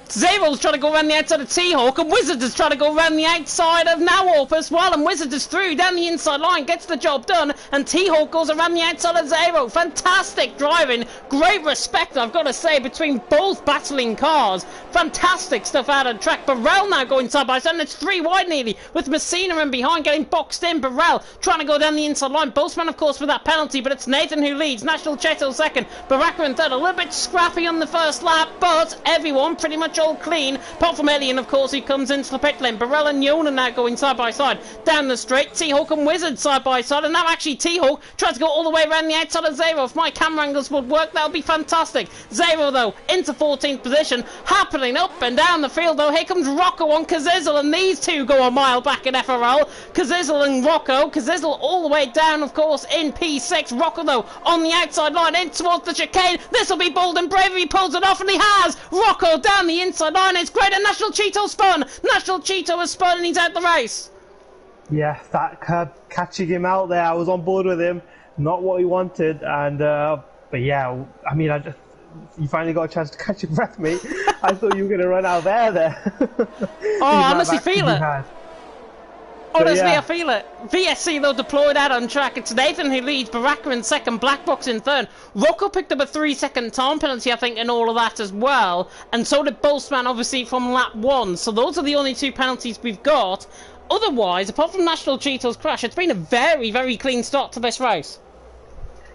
Zero's trying to go around the outside of T-Hawk, and Wizard is trying to go around the outside of Nawalp as well, and Wizard is through down the inside line, gets the job done, and T-Hawk goes around the outside of Zero. Fantastic driving, great respect, I've got to say, between both battling cars. Fantastic stuff out of track. Burrell now going side by side, and it's 3 wide nearly, with Messina in behind getting boxed in. Burrell trying to go down the inside line. Boastman, of course, with that penalty, but it's Nathan who leads. National Cheto second, Baraka in third. A little bit scrappy on the first lap, but everyone pretty much all clean, apart from Alien, of course, who comes into the pit lane. Burrell and Yona now going side by side down the straight. T-Hawk and Wizard side by side, and now actually T-Hawk tries to go all the way around the outside of Zero. If my camera angles would work, that would be fantastic. Zero, though, into 14th position, happening up and down the field, though. Here comes Rocco on Kazizzle, and these two go a mile back in FRL. Kazizzle and Rocco. Kazizzle all the way down, of course, in P6. Rocco, though, on the outside line, in towards the chicane. This will be bold and brave. He pulls it off, and he has. Rocco down the inside line. It's great, and National Cheeto spun. National Cheeto has spun, and he's out the race. Yeah, that catching him out there, I was on board with him. Not what he wanted, and but yeah, I mean, you finally got a chance to catch your breath, mate. I thought you were going to run out there. Oh, I honestly feel it. Honestly, yeah. I feel it. VSC, though, deployed out on track. It's Nathan who leads, Baraka in second, Black Box in third. Rocco picked up a 3-second time penalty, I think, in all of that as well. And so did Boltzmann, obviously, from lap 1. So those are the only 2 penalties we've got. Otherwise, apart from National Cheeto's crash, it's been a very, very clean start to this race.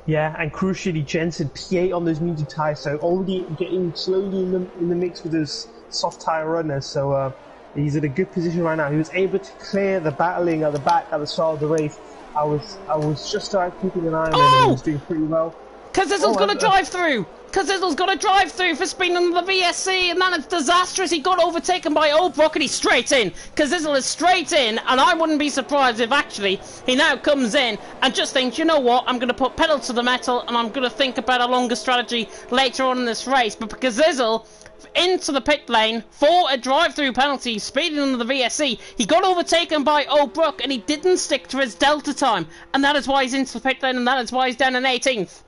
Yeah, and crucially, Jensen P8 on those medium tyres, so already getting slowly in the mix with those soft tyre runners. So he's in a good position right now. He was able to clear the battling at the back at the start of the race. I was just keeping an eye on him, and he was doing pretty well. Kazizzle's got to drive through. Kazizzle's got to drive through for speeding under the VSC, and then it's disastrous. He got overtaken by Old Brock, and he's straight in. Kazizzle is straight in, and I wouldn't be surprised if actually he now comes in and just thinks, you know what, I'm going to put pedal to the metal, and I'm going to think about a longer strategy later on in this race. But for Kazizzle, into the pit lane for a drive-through penalty, speeding under the VSC. He got overtaken by O'Brook, and he didn't stick to his delta time, and that is why he's into the pit lane, and that is why he's down in 18th.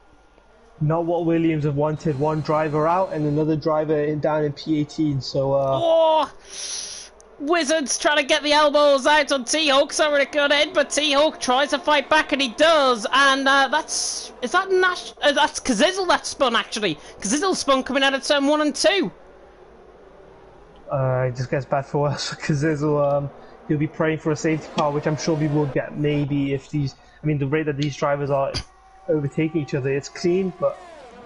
Not what Williams have wanted. One driver out and another driver down in P18. So. Oh! Wizards trying to get the elbows out on T-Hawk. Sorry to cut in, but T-Hawk tries to fight back, and he does. And that's Kazizzle that spun, actually. Kazizzle spun coming out of turn 1 and 2. It just gets bad for us. Kazizzle, he'll be praying for a safety car, which I'm sure we will get. Maybe if these, I mean, the way that these drivers are overtaking each other, it's clean. But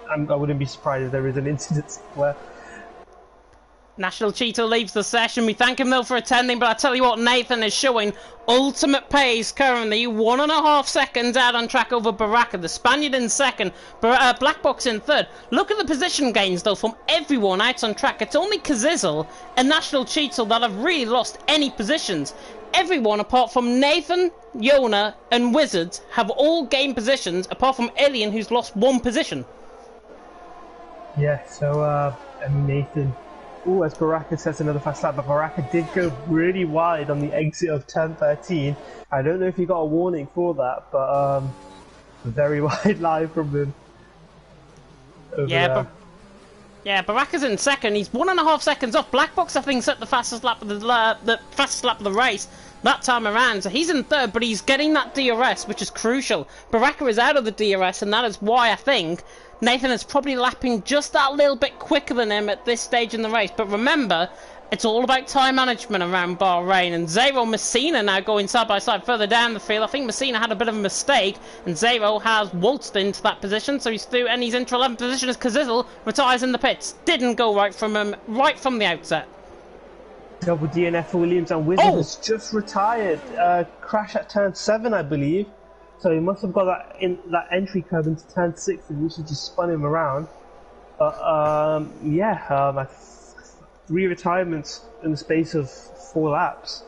I wouldn't be surprised if there is an incident somewhere. National Cheeto leaves the session. We thank him though for attending, but I tell you what, Nathan is showing ultimate pace currently. 1.5 seconds out on track over Baraka, the Spaniard in second, Black Box in third. Look at the position gains though from everyone out on track. It's only Kazizzle and National Cheeto that have really lost any positions. Everyone apart from Nathan, Yona and Wizards have all gained positions apart from Alien, who's lost 1 position. Yeah, so Nathan. Oh, as Baraka sets another fast lap, but Baraka did go really wide on the exit of turn 13. I don't know if he got a warning for that, but very wide line from him. Yeah, Baraka's in second. He's 1.5 seconds off. Black Box, I think, set the fastest lap of the race that time around. So he's in third, but he's getting that DRS, which is crucial. Baraka is out of the DRS, and that is why I think Nathan is probably lapping just that little bit quicker than him at this stage in the race. But remember, it's all about time management around Bahrain, and Zero Messina now going side by side further down the field. I think Messina had a bit of a mistake, and Zero has waltzed into that position, so he's through, and he's into 11th position as Kazizzle retires in the pits. Didn't go right from him right from the outset. Double DNF for Williams, and Wizard has just retired. Crash at turn 7, I believe. So he must have got that entry curve into turn 6, which just spun him around. But 3 retirements in the space of 4 laps.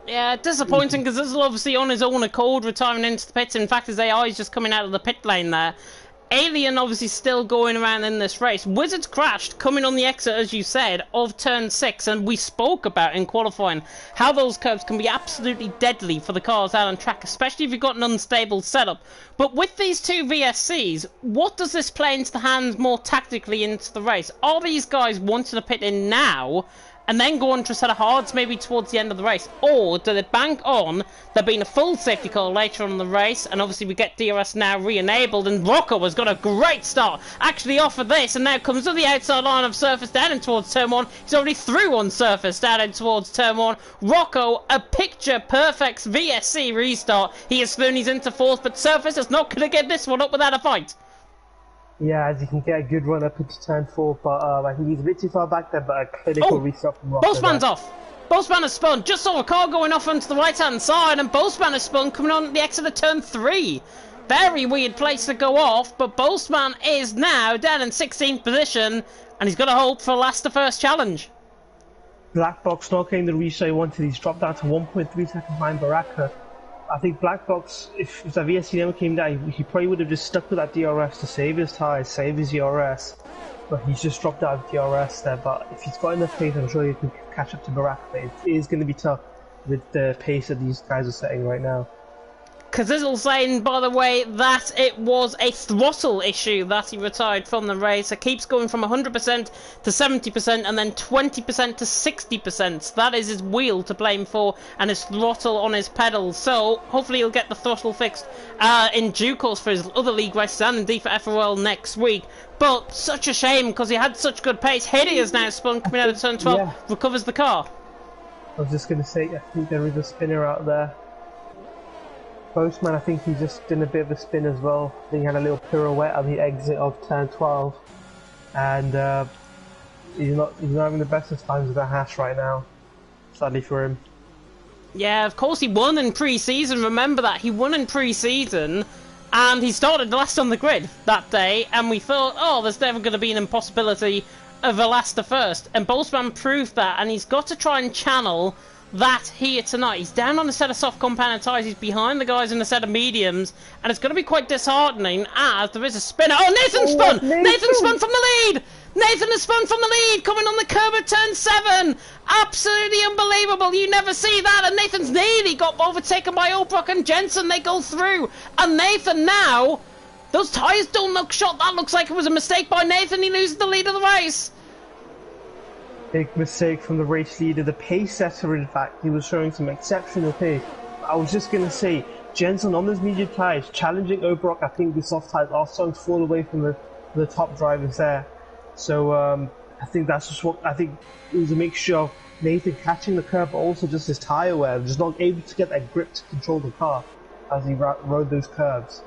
Yeah, disappointing because this is obviously on his own accord retiring into the pits. In fact, his AI is just coming out of the pit lane there. Alien obviously still going around in this race. Wizards crashed coming on the exit, as you said, of turn 6, and we spoke about in qualifying how those curves can be absolutely deadly for the cars out on track, especially if you've got an unstable setup. But with these 2 VSCs, what does this play into the hands more tactically into the race? Are these guys wanting to pit in now and then go on to a set of hards maybe towards the end of the race? Or do they bank on there being a full safety car later on in the race? And obviously we get DRS now re-enabled, and Rocco has got a great start actually off of this, and now comes to the outside line of surface down in towards turn 1. He's already through on surface down in towards turn 1. Rocco, a picture perfect VSC restart. He is through and he's into 4th, but surface is not going to get this one up without a fight. Yeah, as you can get a good run up into turn 4, but I think he's a bit too far back there, but a clinical restart from Rocco. Bothman's off! Bothman has spun! Just saw a car going off onto the right hand side, and Bothman has spun coming on the exit of turn 3. Very weird place to go off, but Bothman is now down in 16th position, and he's got to hope for last to first challenge. Black Box not getting the restart he wanted. He's dropped down to 1.3 seconds behind Baraka. I think Black Box, if the VSC never came down, he probably would have just stuck with that DRS to save his tyres, save his ERS. But he's just dropped out of DRS there. But if he's got enough pace, I'm sure he can catch up to Baraka. But it is going to be tough with the pace that these guys are setting right now. Kazizzle saying, by the way, that it was a throttle issue that he retired from the race. It keeps going from 100% to 70% and then 20% to 60%. That is his wheel to blame for, and his throttle on his pedals. So hopefully he'll get the throttle fixed in due course for his other league races and indeed for FRL next week. But such a shame because he had such good pace. Hiddy is now spun coming out of turn 12, recovers the car. I was just going to say, I think there is a spinner out there. Postman, I think he just did a bit of a spin as well. I think he had a little pirouette on the exit of turn 12, and he's not having the best of times with the hash right now, sadly for him. Yeah, of course he won in pre-season. Remember that he won in pre-season, and he started last on the grid that day. And we thought, oh, there's never going to be an impossibility of a last to first, and Postman proved that. And he's got to try and channel that here tonight. He's down on a set of soft compound tyres, he's behind the guys in a set of mediums, and it's going to be quite disheartening as there is a spinner. Oh, Nathan spun! Nathan spun from the lead! Nathan has spun from the lead, coming on the curb at turn 7. Absolutely unbelievable. You never see that. And Nathan's nearly got overtaken by Ulbrock and Jensen. They go through. And Nathan now, those tyres don't look shot. That looks like it was a mistake by Nathan. He loses the lead of the race. Big mistake from the race leader, the pace setter. In fact, he was showing some exceptional pace. I was just going to say, Jensen on those medium tyres, challenging Ulbrock. I think the soft tyres are starting to fall away from the top drivers there. So I think that's just what I think. It was a mixture of Nathan catching the curve, but also just his tyre wear, just not able to get that grip to control the car as he rode those curves.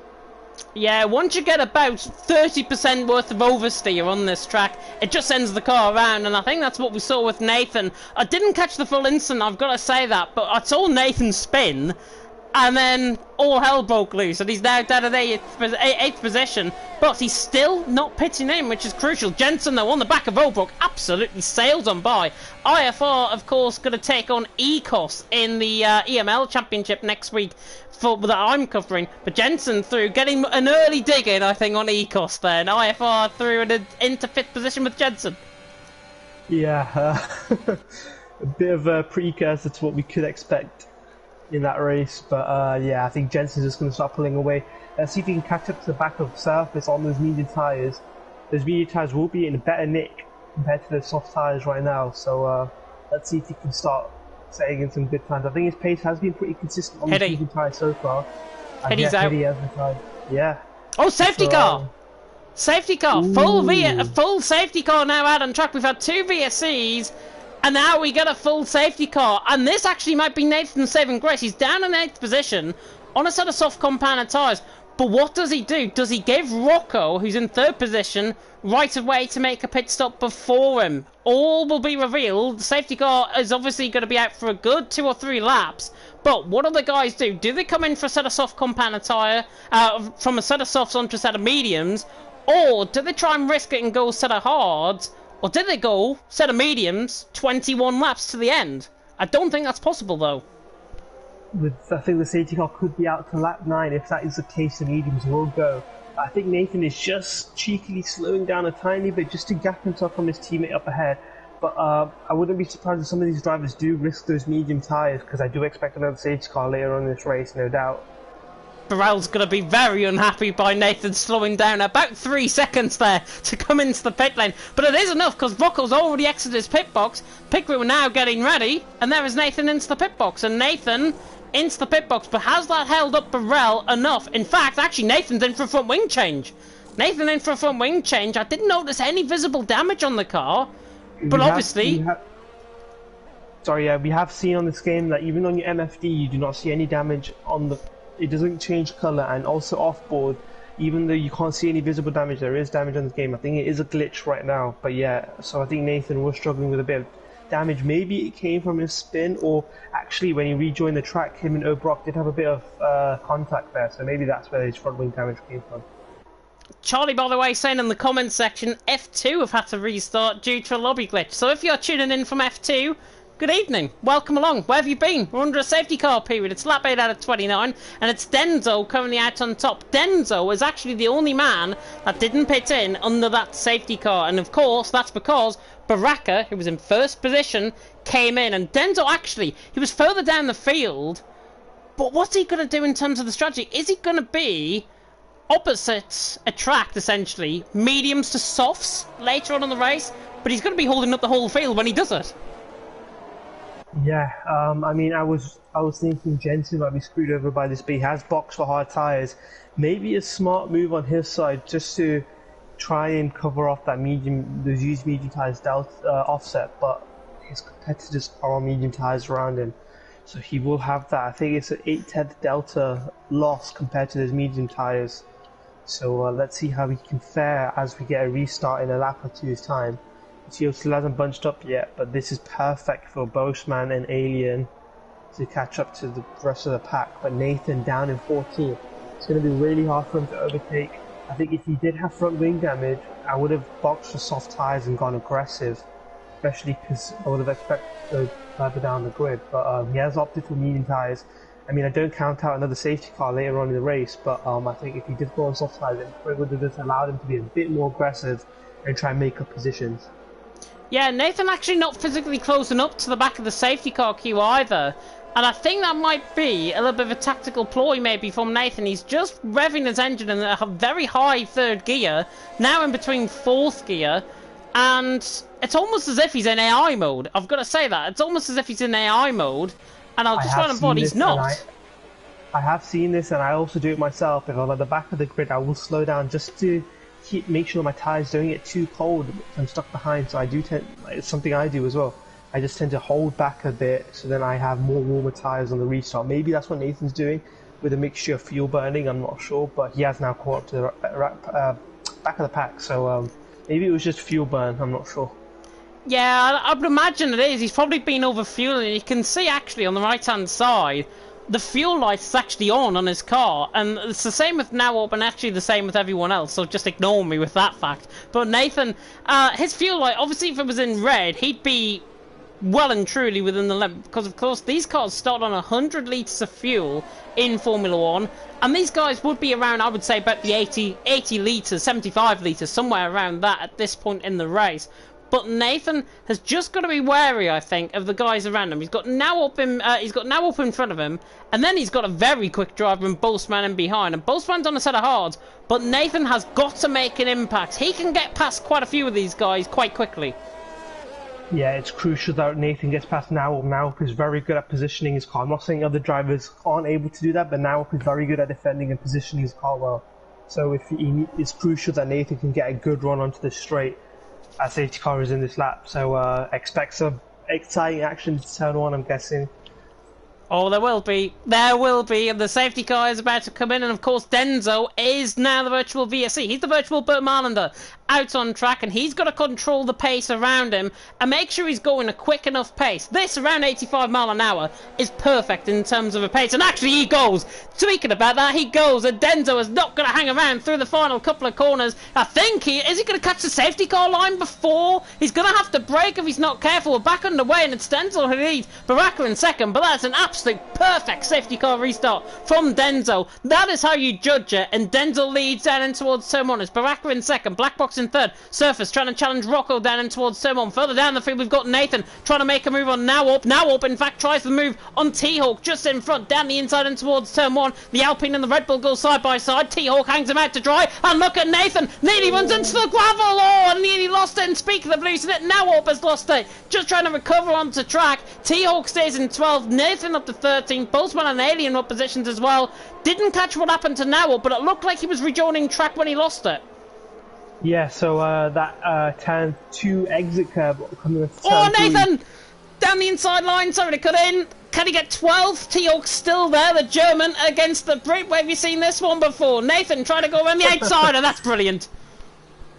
Yeah, once you get about 30% worth of oversteer on this track, it just sends the car around, and I think that's what we saw with Nathan. I didn't catch the full instant, I've got to say that, but I saw Nathan spin, and then all hell broke loose, and he's now down at 8th position, but he's still not pitting in, which is crucial. Jensen, though, on the back of Ulbrock, absolutely sails on by. IFR, of course, going to take on ECOS in the EML Championship next week that I'm covering, but Jensen through, getting an early dig in, I think, on ECOS there, and IFR through into 5th position with Jensen. Yeah, a bit of a precursor to what we could expect in that race, but yeah, I think Jensen's just going to start pulling away. Let's see if he can catch up to the back of the surface on those medium tyres. Those medium tyres will be in a better nick compared to those soft tyres right now, so let's see if he can start setting in some good times. I think his pace has been pretty consistent on the medium tyres so far. Heady's out. Yeah. Oh, safety car! Safety car! Full safety car now out on track. We've had 2 VSCs, and now we get a full safety car. And this actually might be Nathan's saving grace. He's down in 8th position on a set of soft compounded tyres. But what does he do? Does he give Rocco, who's in 3rd position, right of way to make a pit stop before him? All will be revealed. The safety car is obviously going to be out for a good 2 or 3 laps. But what do the guys do? Do they come in for a set of soft compounded tyre, from a set of softs onto a set of mediums? Or do they try and risk it and go set of hards? Or did they go set of mediums, 21 laps to the end? I don't think that's possible, though. I think the safety car could be out to lap 9. If that is the case, the mediums will go. I think Nathan is just cheekily slowing down a tiny bit just to gap himself from his teammate up ahead. But I wouldn't be surprised if some of these drivers do risk those medium tyres, because I do expect another safety car later on in this race, no doubt. Burrell's going to be very unhappy by Nathan slowing down about 3 seconds there to come into the pit lane. But it is enough, because Rocco's already exited his pit box. Pit crew are now getting ready, and there is Nathan into the pit box. And Nathan into the pit box, but has that held up Burrell enough? In fact, actually, Nathan's in for a front wing change. Nathan in for a front wing change. I didn't notice any visible damage on the car, but obviously... we have seen on this game that even on your MFD, you do not see any damage on the... It doesn't change colour, and also off-board, even though you can't see any visible damage, there is damage on this game. I think it is a glitch right now, but yeah, so I think Nathan was struggling with a bit of damage. Maybe it came from his spin, or actually when he rejoined the track, him and Ulbrock did have a bit of contact there, so maybe that's where his front wing damage came from. Charlie, by the way, saying in the comments section, F2 have had to restart due to a lobby glitch. So if you're tuning in from F2, good evening, welcome along. Where have you been? We're under a safety car period. It's lap 8 out of 29, and it's Denzo currently out on top. Denzo is actually the only man that didn't pit in under that safety car, and of course that's because Baraka, who was in 1st position, came in, and Denzo actually, he was further down the field, but what's he going to do in terms of the strategy? Is he going to be opposite attract, essentially, mediums to softs later on in the race, but he's going to be holding up the whole field when he does it? Yeah, I mean, I was thinking Jensen might be screwed over by this, but he has boxed for hard tyres. Maybe a smart move on his side just to try and cover off that those used medium tyres offset, but his competitors are on medium tyres around him, so he will have that. I think it's an 8/10 delta loss compared to those medium tyres. So let's see how he can fare as we get a restart in a lap or two's time. He still hasn't bunched up yet, but this is perfect for Boseman and Alien to catch up to the rest of the pack. But Nathan down in 14th. It's going to be really hard for him to overtake. I think if he did have front wing damage, I would have boxed for soft tyres and gone aggressive, especially because I would have expected to go further down the grid. But he has opted for medium tyres. I mean, I don't count out another safety car later on in the race, but I think if he did go on soft tyres, it would have just allowed him to be a bit more aggressive and try and make up positions. Yeah, Nathan actually not physically closing up to the back of the safety car queue either. And I think that might be a little bit of a tactical ploy maybe from Nathan. He's just revving his engine in a very high third gear, now in between fourth gear, and it's almost as if he's in AI mode. I've got to say that. It's almost as if he's in AI mode, and I'll just run on board, he's not. I have seen this, and I also do it myself. If I'm at the back of the grid, I will slow down just to make sure my tyres don't get too cold if I'm stuck behind. So I do it's something I do as well. I just tend to hold back a bit, so then I have more warmer tyres on the restart. Maybe that's what Nathan's doing with a mixture of fuel burning, I'm not sure, but he has now caught up to the back of the pack, so maybe it was just fuel burn, I'm not sure. Yeah, I would imagine it is. He's probably been overfueling. You can see actually on the right-hand side, the fuel light is actually on his car, and it's the same with now up, and actually the same with everyone else, so just ignore me with that fact. But Nathan, his fuel light, obviously if it was in red, he'd be well and truly within the limit, because of course these cars start on 100 litres of fuel in Formula 1, and these guys would be around, I would say, about the 80 litres, 75 litres, somewhere around that at this point in the race. But Nathan has just got to be wary, I think, of the guys around him. He's got now up in front of him, and then he's got a very quick driver in Boltzmann in behind. And Boltzmann's on a set of hards, but Nathan has got to make an impact. He can get past quite a few of these guys quite quickly. Yeah, it's crucial that Nathan gets past Nauop. Nauop is very good at positioning his car. I'm not saying other drivers aren't able to do that, but Nauop is very good at defending and positioning his car well. So it's crucial that Nathan can get a good run onto the straight as safety car is in this lap. So expect some exciting action to turn on, I'm guessing. Oh, there will be, and the safety car is about to come in, and of course Denzo is now the virtual VSC. He's the virtual Bert Marlander out on track, and he's got to control the pace around him and make sure he's going a quick enough pace. This, around 85 mile an hour, is perfect in terms of a pace, and actually he goes. Speaking about that, he goes, and Denzo is not going to hang around through the final couple of corners. I think is he going to catch the safety car line before? He's going to have to brake if he's not careful. We're back underway, and it's Denzo who leads. Baraka in second, but that's an absolute perfect safety car restart from Denzo. That is how you judge it, and Denzo leads down in towards turn one. It's Baraka in second, Black Box in third, Surface trying to challenge Rocco down in towards turn one. Further down the field we've got Nathan trying to make a move on Nauop. Nauop in fact tries the move on T-Hawk just in front, down the inside and towards turn one. The Alpine and the Red Bull go side by side. T-Hawk hangs him out to dry, and look at Nathan, nearly runs into the gravel, and nearly lost it. And speaking of losing it, Nauop has lost it, just trying to recover onto track. T-Hawk stays in 12, Nathan up to 13, Boltzmann and Alien up positions as well. Didn't catch what happened to Nauop, but it looked like he was rejoining track when he lost it. Yeah, so that turn 2 exit curve coming with Nathan! Down the inside line, sorry to cut in. Can he get 12? T-Hawk's still there, the German against the Brit. Where have you seen this one before? Nathan trying to go around the outside, and that's brilliant.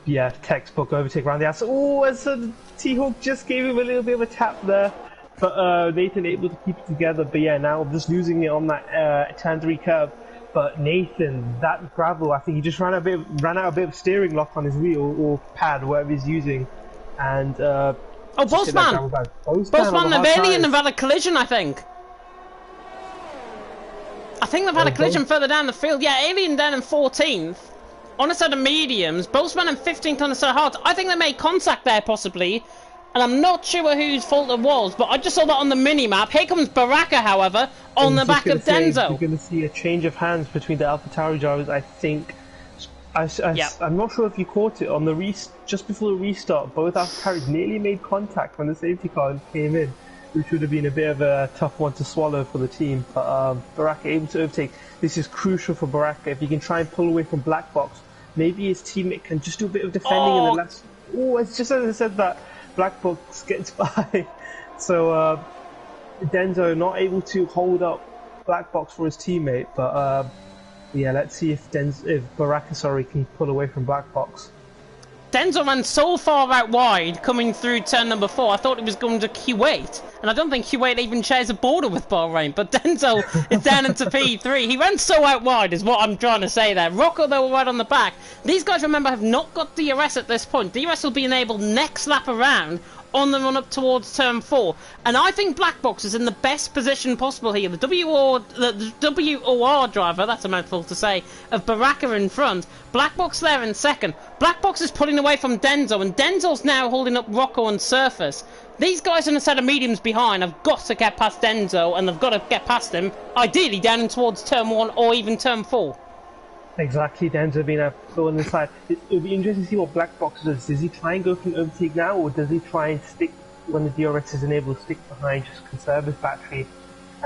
Yeah, textbook overtake around the outside. Oh, so T-Hawk just gave him a little bit of a tap there. But Nathan able to keep it together. But yeah, now just losing it on that turn 3 curve. But Nathan, that gravel, I think he just ran out a bit of steering lock on his wheel or pad, whatever he's using, and Boltzmann and Alien have had a collision, I think. They've had a collision further down the field. Yeah, Alien down in 14th on a set of mediums, Boltzmann in 15th on a set of hards. I think they made contact there possibly, and I'm not sure whose fault it was, but I just saw that on the mini-map. Here comes Baraka, however, on the back of Denzo. You're going to see a change of hands between the AlphaTauri drivers, I think. I'm not sure if you caught it on the just before the restart. Both AlphaTauris nearly made contact when the safety car came in, which would have been a bit of a tough one to swallow for the team. But Baraka able to overtake. This is crucial for Baraka. If he can try and pull away from Black Box, maybe his teammate can just do a bit of defending in the last. Oh, it's just as I said that. Black Box gets by, so Denzo not able to hold up Black Box for his teammate, but yeah, let's see if Baraka can pull away from Black Box. Denzo ran so far out wide coming through turn number 4, I thought he was going to Q8, and I don't think Q8 even shares a border with Bahrain, but Denzo is down into P3. He ran so out wide is what I'm trying to say there. Rocco, though, right on the back. These guys, remember, have not got DRS at this point. DRS will be enabled next lap around on the run up towards turn 4. And I think Black Box is in the best position possible here. The WOR driver, that's a mouthful to say, of Baraka in front. Black Box there in second. Black Box is pulling away from Denzo, and Denzo's now holding up Rocco on surface. These guys in a set of mediums behind have got to get past Denzo, and they've got to get past him, ideally down in towards turn 1 or even turn 4. Exactly, Denzo being a throw on the side. It'll be interesting to see what Black Box does. Does he try and go for an overtake now, or does he try and stick when the DRS isn't able to stick behind, just conserve his battery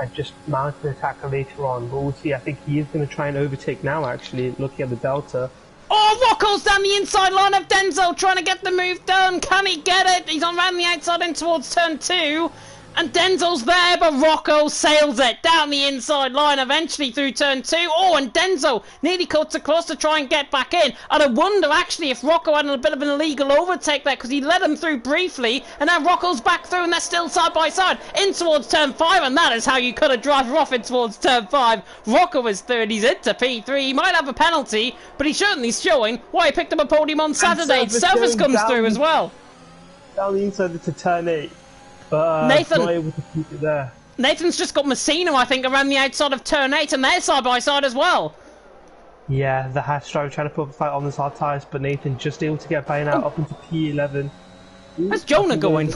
and just mount the attacker later on? But we'll see. I think he is going to try and overtake now, actually, looking at the Delta. Oh, Rocco's down the inside line of Denzo, trying to get the move done. Can he get it? He's on around the outside in towards turn 2. And Denzo's there, but Rocco sails it down the inside line, eventually through turn 2. Oh, and Denzo nearly cuts across to try and get back in. And I wonder, actually, if Rocco had a bit of an illegal overtake there, because he let him through briefly, and now Rocco's back through, and they're still side by side, in towards turn 5, and that is how you cut a driver off in towards turn 5. Rocco is third, he's into P3, he might have a penalty, but he's certainly showing why he picked up a podium on Saturday. Surface comes through as well. Down the inside to turn 8. But Nathan, not able to keep it there. Nathan's just got Messina, I think, around the outside of turn 8, and they're side by side as well. Yeah, the Hash driver trying to put up a fight on the hard tyres, but Nathan just able to get by now up into P11. Where's Jonah going?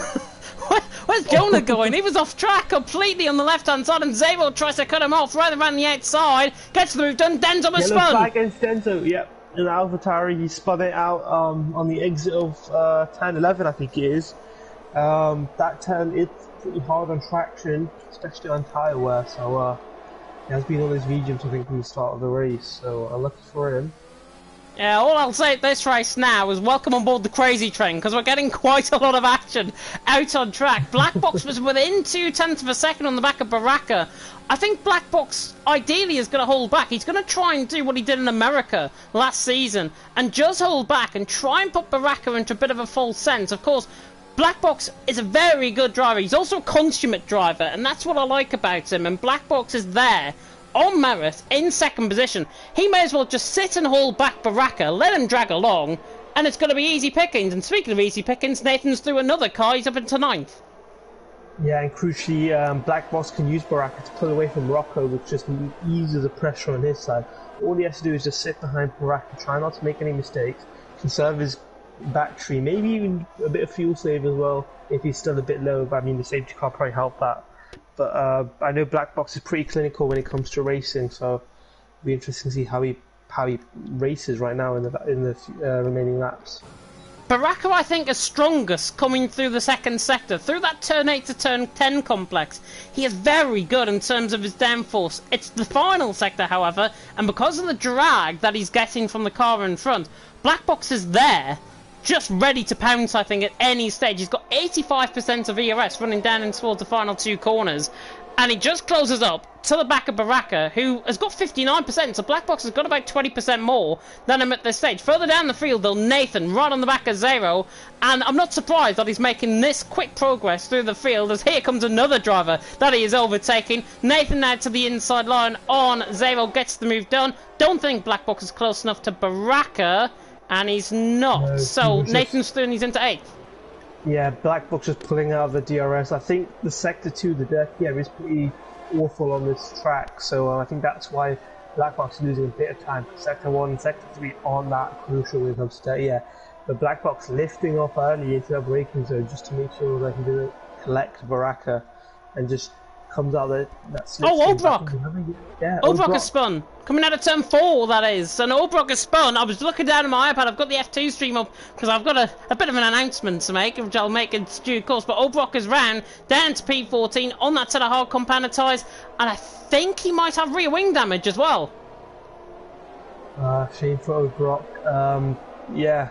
Where's Jonah going? He was off track completely on the left-hand side, and Zabo tries to cut him off right around the outside. Gets the move done. Denzo was spun. Flag against Denzo, yep. And AlphaTauri, he spun it out on the exit of turn 11, I think it is. That turn, it's pretty hard on traction, especially on tyre wear, so he has been on his mediums, I think, from the start of the race, so unlucky for him. Yeah, all I'll say at this race now is welcome on board the crazy train, because we're getting quite a lot of action out on track. Black Box was within 0.2 of a second on the back of Baraka. I think Black Box ideally is going to hold back. He's going to try and do what he did in America last season, and just hold back and try and put Baraka into a bit of a false sense. Of course, Black Box is a very good driver. He's also a consummate driver, and that's what I like about him. And Black Box is there on merit in second position. He may as well just sit and hold back Baraka, let him drag along, and it's going to be easy pickings. And speaking of easy pickings, Nathan's through another car. He's up into 9th. Yeah, and crucially, Black Box can use Baraka to pull away from Rocco, which just eases the pressure on his side. All he has to do is just sit behind Baraka, try not to make any mistakes, conserve his battery, maybe even a bit of fuel save as well if he's still a bit low, but I mean the safety car probably help that. But I know Black Box is pretty clinical when it comes to racing, so it'll be interesting to see how he races right now in the remaining laps. Baraka, I think, is strongest coming through the second sector, through that turn 8 to turn 10 complex. He is very good in terms of his downforce. It's the final sector, however, and because of the drag that he's getting from the car in front, Black Box is there, just ready to pounce, I think, at any stage. He's got 85% of ERS running down in towards the final 2 corners, and he just closes up to the back of Baraka, who has got 59%, so Black Box has got about 20% more than him at this stage. Further down the field, though, Nathan, right on the back of Zero, and I'm not surprised that he's making this quick progress through the field, as here comes another driver that he is overtaking. Nathan now to the inside line on Zero, gets the move done. Don't think Black Box is close enough to Baraka, and he's not. No, so Nathan's through and he's into 8th. Yeah, Black Box is pulling out of the DRS. I think the Sector 2, the dirty area, is pretty awful on this track, so I think that's why Black Box is losing a bit of time. Sector 1 and Sector 3 aren't that crucial when it comes to that, yeah. But Black Box lifting off early into that braking zone just to make sure that he doesn't collect Baraka and just comes out that slip. Oh, Obrock! Yeah, Obrock has spun. Coming out of turn 4, that is. And Obrock has spun. I was looking down at my iPad. I've got the F2 stream up because I've got a bit of an announcement to make, which I'll make in due course. But Obrock has ran down to P14 on that set of hard compounded tyres, and I think he might have rear wing damage as well. Shame for Obrock. Yeah.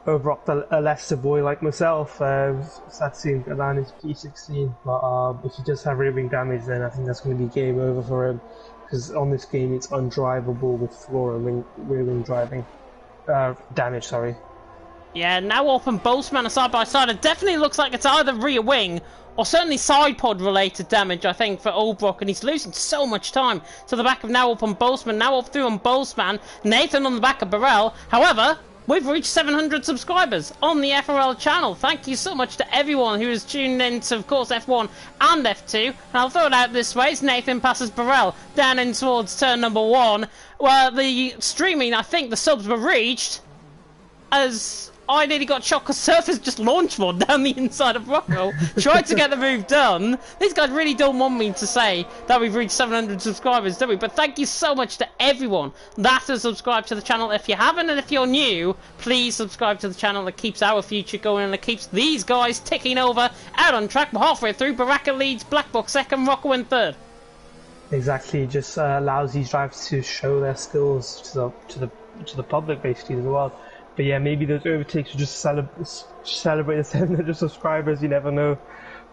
Obrock, a Leicester boy like myself, sad to see him land his P16, but if he does have rear wing damage, then I think that's going to be game over for him, because on this game it's undrivable with floor and rear wing driving damage. Sorry. Yeah, now open Boltzmann are side by side. It definitely looks like it's either rear wing or certainly side pod related damage, I think, for Obrock, and he's losing so much time to the back of now up on Boltzmann, now up through on Boltzmann, Nathan on the back of Burrell. However, we've reached 700 subscribers on the FRL channel. Thank you so much to everyone who has tuned in to, of course, F1 and F2. And I'll throw it out this way as Nathan passes Burrell down in towards turn number 1, where the streaming, I think the subs were reached, as I nearly got shocked because Surface just launched one down the inside of Rocco. Tried to get the move done. These guys really don't want me to say that we've reached 700 subscribers, do we? But thank you so much to everyone that has subscribed to the channel. If you haven't, and if you're new, please subscribe to the channel. That keeps our future going and it keeps these guys ticking over out on track. We're halfway through. Baraka leads, Black Box second, Rocco in third. Exactly, it just allows these drivers to show their skills to the public, basically, as well. But yeah, maybe those overtakes will just celebrate the 700 subscribers, you never know.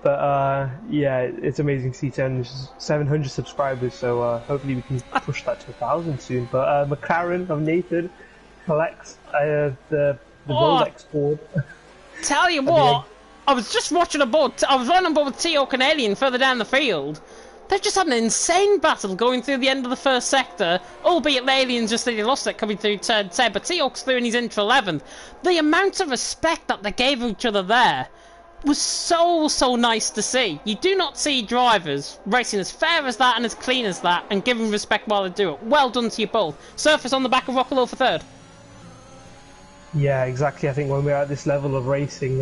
But yeah, it's amazing to see 700 subscribers, so hopefully we can push that to 1,000 soon. But McLaren of Nathan collects the Rolex board. Tell you what, I was just watching a board. I was running on board with T-Hawk and Alien further down the field. They've just had an insane battle going through the end of the first sector, albeit Alien's just nearly lost it coming through turn 10, but T-Hawk's through and he's in for 11th. The amount of respect that they gave each other there was so nice to see. You do not see drivers racing as fair as that and as clean as that and giving respect while they do it. Well done to you both. Surface on the back of Rockalo for third. Yeah, exactly. I think when we're at this level of racing,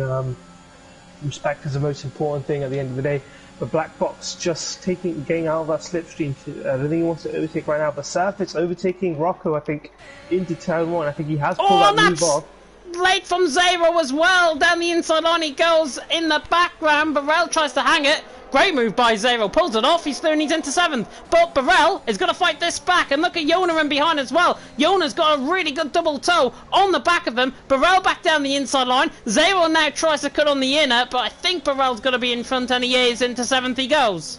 respect is the most important thing at the end of the day. But Black Box just getting out of that slipstream. I don't think he wants to overtake right now. But Surface overtaking Rocco, I think, into turn 1. I think he has pulled that move off. Late from Zero as well. Down the inside line he goes in the background. Burrell tries to hang it. Great move by Zero. Pulls it off. He's through and he's into 7th. But Burrell is going to fight this back. And look at Yona in behind as well. Yona's got a really good double toe on the back of them. Burrell back down the inside line. Zero now tries to cut on the inner. But I think Burrell's going to be in front and he is. Into 7th he goes.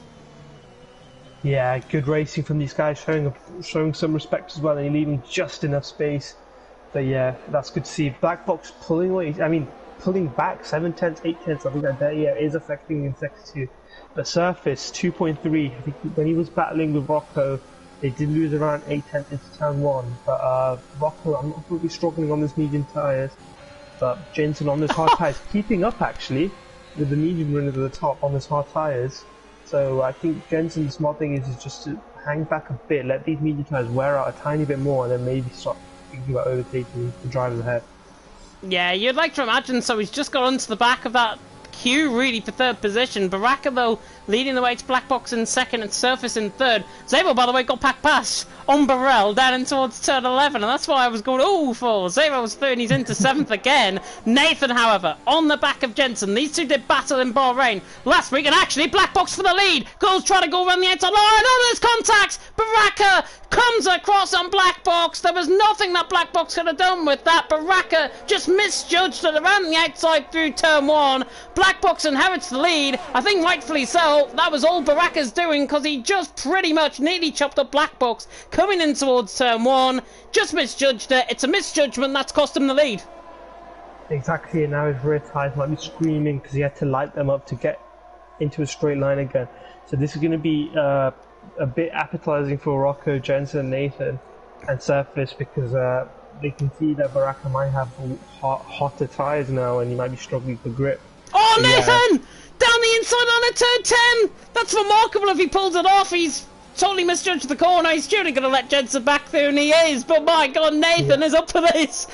Yeah, good racing from these guys. Showing some respect as well. And leaving just enough space. But yeah, that's good to see. Black Box pulling away. I mean, pulling back 7/10, 8/10. I think that is affecting in sector 2. But Surface 2.3. I think when he was battling with Rocco, they did lose around 8/10 into turn 1. But Rocco, I'm not really struggling on this medium tyres. But Jensen on this hard tyres, keeping up actually with the medium run at the top on this hard tyres. So I think Jensen's smart thing is just to hang back a bit, let these medium tyres wear out a tiny bit more, and then maybe start thinking about overtaking the drivers ahead. Yeah, you'd like to imagine so. He's just got onto the back of that queue really for third position. Baraka though leading the way to Black Box in second and Surface in third. Zabo by the way got pack pass on Burrell down in towards turn 11 and that's why I was going for. Zabo was third and he's into 7th again. Nathan however on the back of Jensen. These two did battle in Bahrain last week and actually Black Box for the lead. Goes trying to go around the outside line. Oh, there's contacts. Baraka comes across on Black Box. There was nothing that Black Box could have done with that. Baraka just misjudged it around the outside through turn 1. Black Box inherits the lead. I think rightfully so. That was all Baraka's doing because he just pretty much nearly chopped up Black Box coming in towards turn 1. Just misjudged it. It's a misjudgment that's cost him the lead. Exactly, and now his rear tyres might be screaming because he had to light them up to get into a straight line again. So this is going to be a bit appetizing for Rocco, Jensen, Nathan and Surface because they can see that Baraka might have hotter tyres now and he might be struggling for grip. Oh, Nathan! Yeah. Down the inside on a turn 10! That's remarkable if he pulls it off. He's totally misjudged the corner. He's surely going to let Jensen back through, and he is. But my God, Nathan is up for this.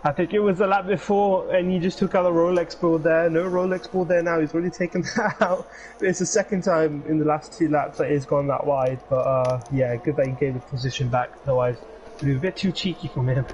I think it was a lap before, and he just took out the Rolex board there. No Rolex board there now. He's already taken that out. It's the second time in the last 2 laps that he's gone that wide. But yeah, good that he gave the position back. Otherwise, it was a bit too cheeky from him.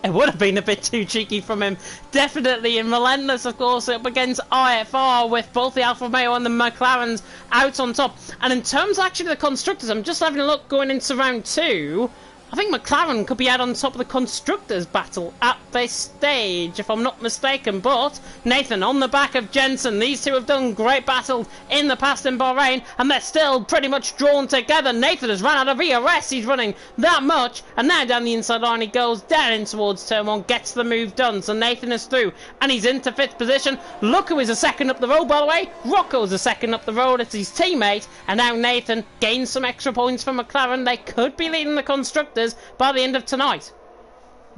It would have been a bit too cheeky from him, definitely, and relentless, of course, up against IFR with both the Alfa Romeo and the McLarens out on top. And in terms actually of the constructors, I'm just having a look going into round 2. I think McLaren could be out on top of the constructors battle at this stage, if I'm not mistaken. But Nathan on the back of Jensen. These two have done great battles in the past in Bahrain, and they're still pretty much drawn together. Nathan has run out of ERS. He's running that much, and now down the inside line he goes down in towards turn 1, gets the move done. So Nathan is through, and he's into 5th position. Look who is a second up the road, by the way. Rocco's a second up the road. It's his teammate, and now Nathan gains some extra points from McLaren. They could be leading the constructors by the end of tonight.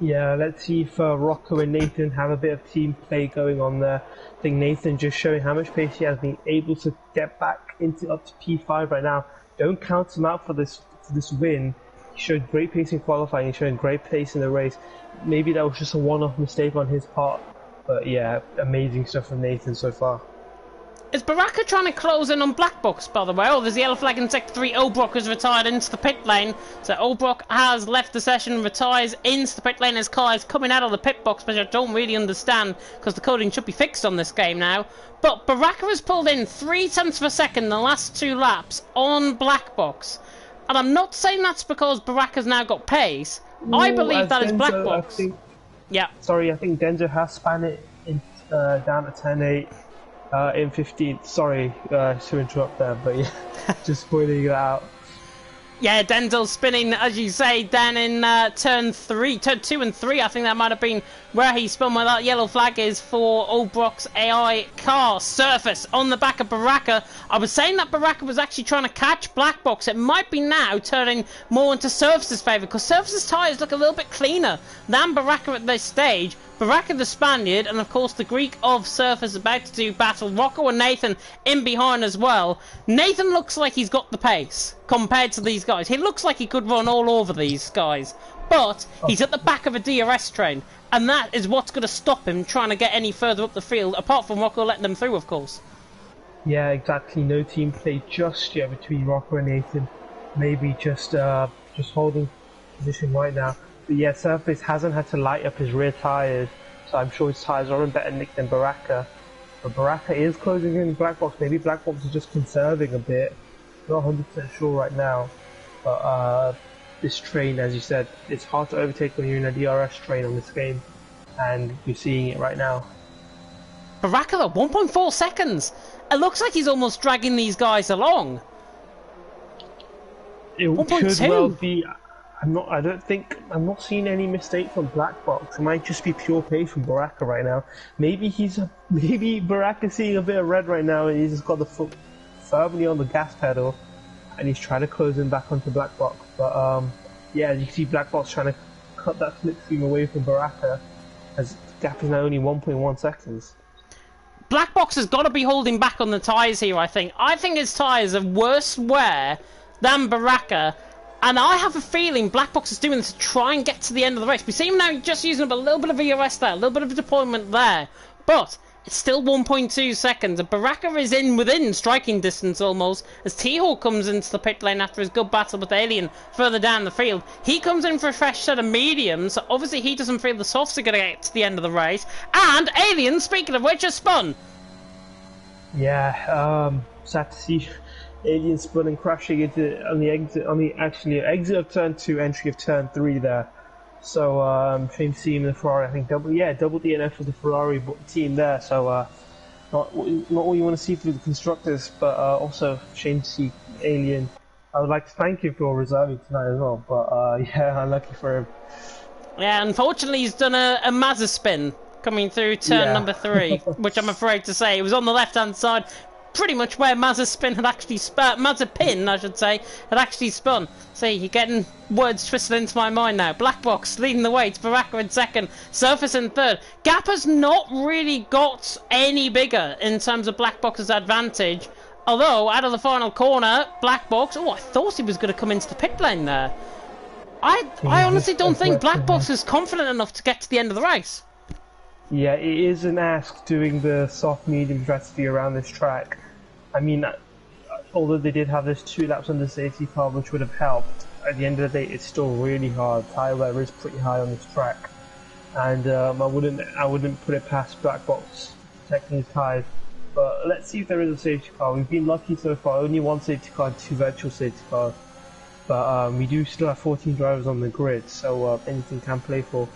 Yeah, let's see if Rocco and Nathan have a bit of team play going on there. I think Nathan just showing how much pace he has been able to get back into up to P5 right now. Don't count him out for this win. He showed great pace in qualifying, he showed great pace in the race. Maybe that was just a one-off mistake on his part, but yeah, amazing stuff from Nathan so far. Is Baraka trying to close in on Black Box, by the way? Oh, there's a yellow flag in Sector 3. Obrock has retired into the pit lane. So Obrock has left the session, retires into the pit lane as car is coming out of the pit box, which I don't really understand because the coding should be fixed on this game now. But Baraka has pulled in 0.3 of a second in the last 2 laps on Black Box. And I'm not saying that's because Baraka's now got pace. Ooh, I believe that is Denzo, Black Box. Yeah. Sorry, I think Denzo has spun it in, down to 10.8. In 15, sorry to interrupt there, but yeah, just pointing it out. Yeah, Denzel's spinning, as you say, down in turn 2 and 3. I think that might have been where he spun, where that yellow flag is for Obrock's AI car. Surface on the back of Baraka. I was saying that Baraka was actually trying to catch Black Box. It might be now turning more into Surface's favour, because Surface's tyres look a little bit cleaner than Baraka at this stage. Baraka the Spaniard, and of course the Greek of Surface about to do battle. Rocco and Nathan in behind as well. Nathan looks like he's got the pace compared to these guys. He looks like he could run all over these guys, but he's at the back of a DRS train, and that is what's going to stop him trying to get any further up the field, apart from Rocco letting them through, of course. Yeah, exactly. No team play just yet between Rocco and Nathan. Maybe just holding position right now. But yeah, Surface hasn't had to light up his rear tyres, so I'm sure his tyres are in better nick than Baraka. But Baraka is closing in Black Box. Maybe Black Box is just conserving a bit. Not 100% sure right now. But this train, as you said, it's hard to overtake when you're in a DRS train on this game. And you're seeing it right now. Baraka though, 1.4 seconds! It looks like he's almost dragging these guys along. It 1.2 could well be. I'm not seeing any mistake from Black Box. It might just be pure pace from Baraka right now. Maybe Baraka's seeing a bit of red right now, and he's just got the foot firmly on the gas pedal, and he's trying to close in back onto Black Box. But yeah, as you see Black Box trying to cut that slipstream away from Baraka, as the gap is now only 1.1 seconds. Black Box has got to be holding back on the tyres here, I think. I think his tyres are worse wear than Baraka. And I have a feeling Black Box is doing this to try and get to the end of the race. We see him now just using up a little bit of EOS there, a little bit of deployment there. But it's still 1.2 seconds. And Baraka is within striking distance almost, as T-Hawk comes into the pit lane after his good battle with Alien further down the field. He comes in for a fresh set of mediums, so obviously he doesn't feel the softs are going to get to the end of the race. And Alien, speaking of which, has spun. Yeah, sad to see Alien spun and crashing into on the exit of turn 2, entry of turn 3 there. So shame to see him in the Ferrari. I think double DNF for the Ferrari team there. So not what you want to see through the constructors, but also shame to see Alien. I would like to thank him for reserving tonight as well, but yeah, unlucky for him. Yeah, unfortunately he's done a Mazda spin coming through turn number 3, which I'm afraid to say it was on the left-hand side. Pretty much where Mazza Spin had actually Mazza Pin, I should say, had actually spun. See, you're getting words twisted into my mind now. Black Box leading the way. It's Baraka in second, Surface in third. Gap has not really got any bigger in terms of Black Box's advantage. Although, out of the final corner, Black Box, oh, I thought he was going to come into the pit lane there. I honestly don't think Black Box is confident enough to get to the end of the race. Yeah, it is an ask doing the soft-medium strategy around this track. I mean, although they did have this 2 laps on the safety car, which would have helped, at the end of the day, it's still really hard. Tire wear is pretty high on this track, and I wouldn't put it past Black Box protecting his tires. But let's see if there is a safety car. We've been lucky so far. Only 1 safety car, 2 virtual safety cars. But we do still have 14 drivers on the grid, so anything can play for.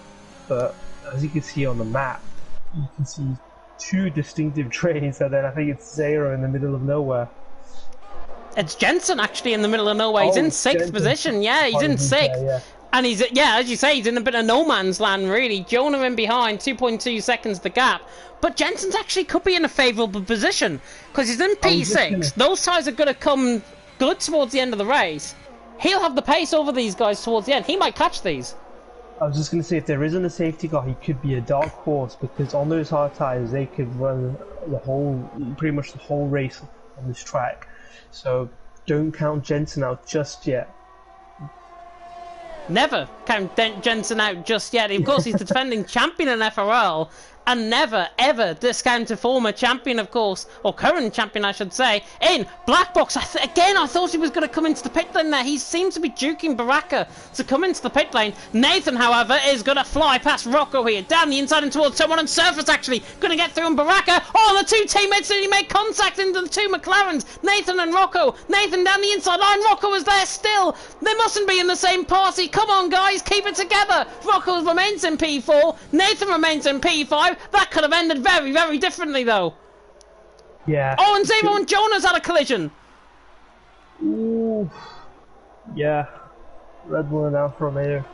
But as you can see on the map, you can see 2 distinctive trains, and then I think it's Zero in the middle of nowhere. It's Jensen actually in the middle of nowhere. He's in 6th position. Yeah, he's in 6th. Yeah. And he's, as you say, he's in a bit of no man's land, really. Jonah in behind, 2.2 seconds the gap. But Jensen's actually could be in a favourable position, because he's in P6. Those tyres are going to come good towards the end of the race. He'll have the pace over these guys towards the end. He might catch these. I was just going to say, if there isn't a safety car, he could be a dark horse, because on those hard tyres, they could run pretty much the whole race on this track. So don't count Jensen out just yet. Never count Jensen out just yet. Of course, he's the defending champion in FRL, and never, ever discount a former champion, of course, or current champion, I should say, in Black Box. Again, I thought he was going to come into the pit lane there. He seems to be juking Baraka to come into the pit lane. Nathan, however, is going to fly past Rocco here, down the inside and towards someone, and Surface actually going to get through on Baraka. Oh, the two teammates nearly made contact into the two McLarens, Nathan and Rocco. Nathan down the inside line, Rocco is there still. They mustn't be in the same party. Come on, guys, keep it together. Rocco remains in P4, Nathan remains in P5. That could have ended very, very differently, though. Yeah. Oh, and Zemo and Jonas had a collision. Ooh. Yeah. Red Bull and Alfa Romeo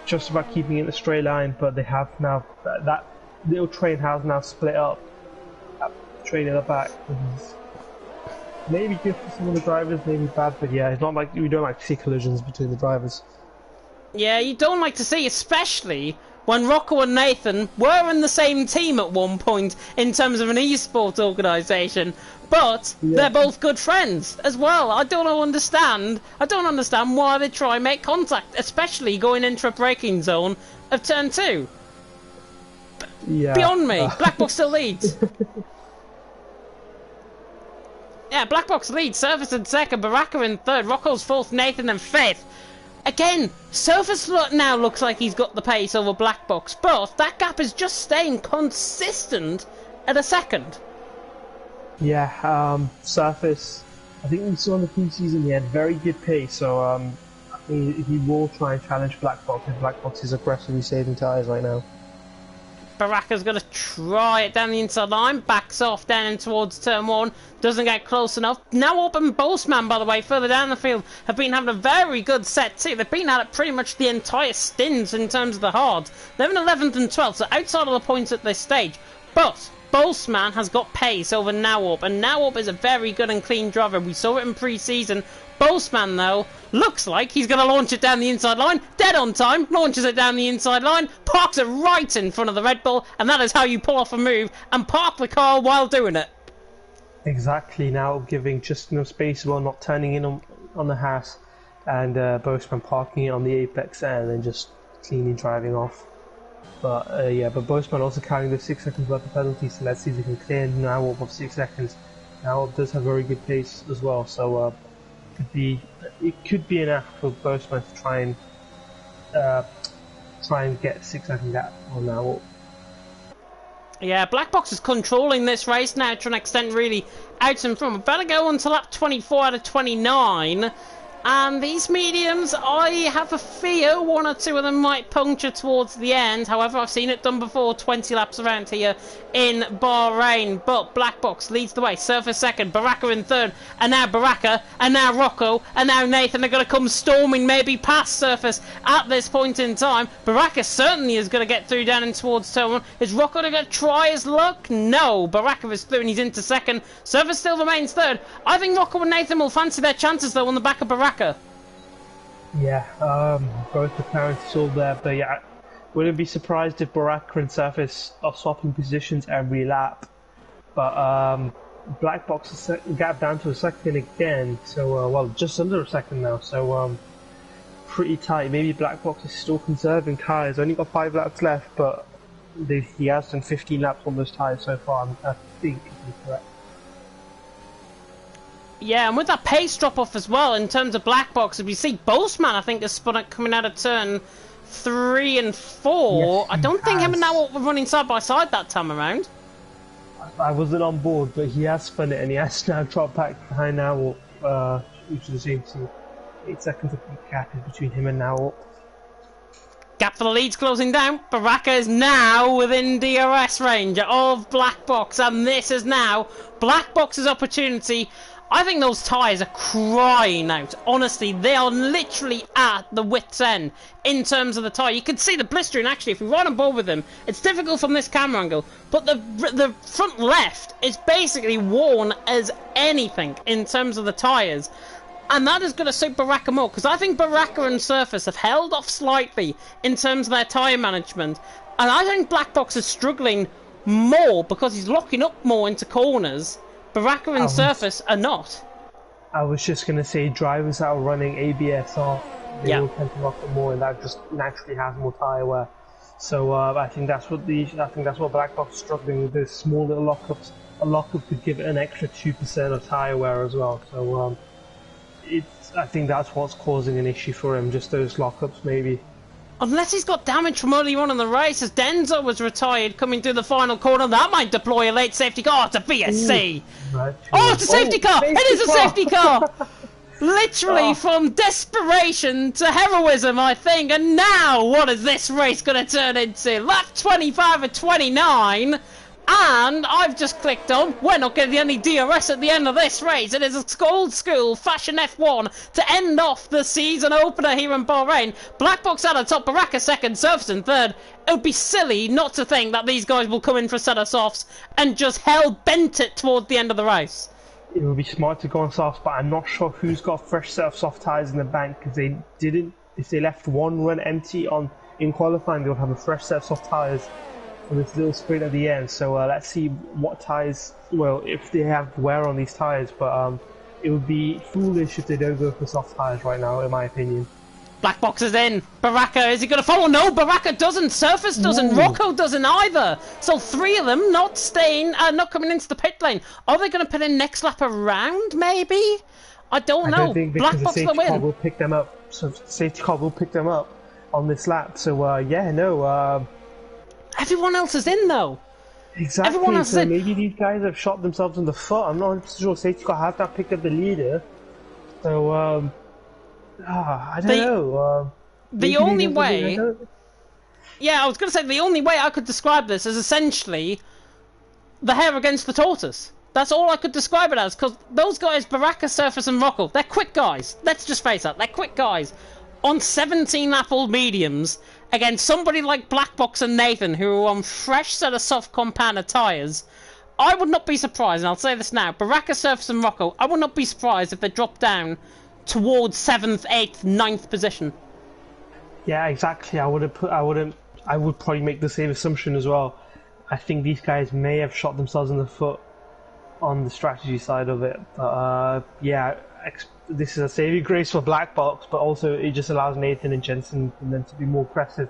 just about keeping it in a straight line, but they have now that little train has now split up. That train in the back is maybe good for some of the drivers, maybe bad, but yeah, it's not like we don't like to see collisions between the drivers. Yeah, you don't like to see, especially when Rocco and Nathan were in the same team at one point in terms of an esports organisation, but they're both good friends as well. I don't understand why they try and make contact, especially going into a braking zone of turn 2. Yeah. Beyond me. Black Box still leads. Yeah, Black Box leads. Surface in second, Baraka in third, Rocco's fourth, Nathan in fifth. Again, Surface now looks like he's got the pace over Black Box, but that gap is just staying consistent at a second. Yeah, Surface, I think we saw in the pre-season he had very good pace, so he will try and challenge Black Box, and Black Box is aggressively saving tyres right now. Baraka's going to try it down the inside line, backs off down in towards turn 1, doesn't get close enough. Now Open Boastman, by the way, further down the field, have been having a very good set too. They've been at it pretty much the entire stint in terms of the hards. They're in 11th and 12th, so outside of the points at this stage. But Boastman has got pace over Nawop, and Nawop is a very good and clean driver. We saw it in pre-season. Boastman, though, looks like he's going to launch it down the inside line. Dead on time, launches it down the inside line, parks it right in front of the Red Bull, and that is how you pull off a move and park the car while doing it. Exactly, now giving just enough space while not turning in on the Haas, and Boastman parking it on the Apex and then just cleanly driving off. But yeah, but Boastman also carrying the 6 seconds worth of penalties, so let's see if he can clear Nawop of 6 seconds. Nawop does have very good pace as well, so it could be enough for Boastman to try and get 6 second gap on Nawop. Yeah, Black Box is controlling this race now to an extent, really out in front. We better go on to lap 24 out of 29. And these mediums, I have a fear one or two of them might puncture towards the end. However, I've seen it done before, 20 laps around here in Bahrain. But Black Box leads the way. Surface second, Baraka in third, and now Baraka, and now Rocco, and now Nathan are going to come storming maybe past Surface at this point in time. Baraka certainly is going to get through down and towards turn 1. Is Rocco going to try his luck? No. Baraka is through and he's into second. Surface still remains third. I think Rocco and Nathan will fancy their chances though on the back of Baraka. Yeah, both the parents still there, but yeah, wouldn't be surprised if Baraka and Surface are swapping positions every lap. But Black Box is gap down to a second again, so well, just under a second now, so pretty tight. Maybe Black Box is still conserving tyres, only got 5 laps left, but he has done 15 laps on those tyres so far, I think he's correct. Yeah, and with that pace drop-off as well, in terms of Black Box, if you see Boastman, I think, has spun it coming out of turn 3 and 4. Yes, I don't think him and Nawop were running side-by-side that time around. I wasn't on board, but he has spun it, and he has now dropped back behind Nawop, which is the same team. 8 seconds of gap is between him and Nawop. Gap for the leads closing down. Baraka is now within DRS range of Black Box, and this is now Black Box's opportunity. I think those tyres are crying out. Honestly, they are literally at the wit's end in terms of the tyre. You can see the blistering, actually, if we run on board with them. It's difficult from this camera angle, but the front left is basically worn as anything in terms of the tyres. And that is going to suit Baraka more, because I think Baraka and Surface have held off slightly in terms of their tyre management. And I think Black Box is struggling more because he's locking up more into corners. Baraka and Surface are not. I was just going to say drivers that are running ABS off, they will tend to lock up more, and that just naturally has more tyre wear. So I think that's what Black Box is struggling with, those small little lockups. A lockup could give it an extra 2% of tyre wear as well. So I think that's what's causing an issue for him, just those lockups maybe. Unless he's got damage from earlier on in the race, as Denzo was retired coming through the final corner, that might deploy a late safety car to VSC. Oh, it's a safety car! It is a safety car! Literally from desperation to heroism, I think. And now, what is this race going to turn into? Lap 25 of 29. And I've just clicked on, we're not getting any DRS at the end of this race. It is a old school fashion F1 to end off the season opener here in Bahrain. Black Box out of top, Baraka second, Surface in third. It would be silly not to think that these guys will come in for a set of softs and just hell-bent it towards the end of the race. It would be smart to go on softs, but I'm not sure who's got a fresh set of soft tyres in the bank, because they didn't. If they left one run empty in qualifying, they would have a fresh set of soft tyres for this little sprint at the end. So let's see what tyres, well, if they have wear on these tyres, but it would be foolish if they don't go for soft tyres right now, in my opinion. Black Box is in. Baraka, is he going to follow? No, Baraka doesn't. Surface doesn't. Rocco doesn't either. So three of them not coming into the pit lane. Are they going to put in next lap around, maybe? I don't know. Black Box will win. Will pick them up. So safety car will pick them up on this lap. So yeah, no. Everyone else is in though. Exactly. Everyone else is in. Maybe these guys have shot themselves in the foot. I'm not sure. Safety car have to pick up the leader. So I don't know. The only way. Yeah, I was going to say the only way I could describe this is essentially the hare against the tortoise. That's all I could describe it as, because those guys, Baraka, Surface and Rocco, they're quick guys. Let's just face that, they're quick guys. On 17 lap old mediums, against somebody like Black Box and Nathan, who are on fresh set of soft compounder tyres, I would not be surprised, and I'll say this now, Baraka, Surface and Rocco, I would not be surprised if they drop down towards 7th, 8th, 9th position. Yeah, exactly. I would probably make the same assumption as well. I think these guys may have shot themselves in the foot on the strategy side of it. But yeah, this is a saving grace for Black Box, but also it just allows Nathan and Jensen and them to be more aggressive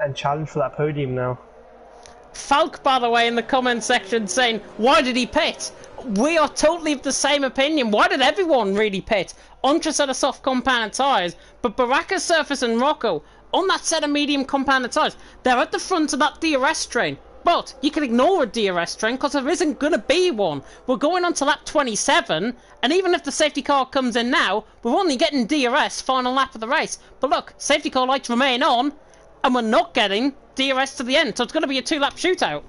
and challenge for that podium now. Falk, by the way, in the comment section saying, why did he pit? We are totally of the same opinion. Why did everyone really pit? Ontra set of soft compounded tyres, but Baraka, Surface and Rocco, on that set of medium compounded tyres, they're at the front of that DRS train. But you can ignore a DRS train because there isn't going to be one. We're going on to lap 27, and even if the safety car comes in now, we're only getting DRS final lap of the race. But look, safety car lights remain on, and we're not getting DRS to the end, so it's going to be a 2-lap shootout.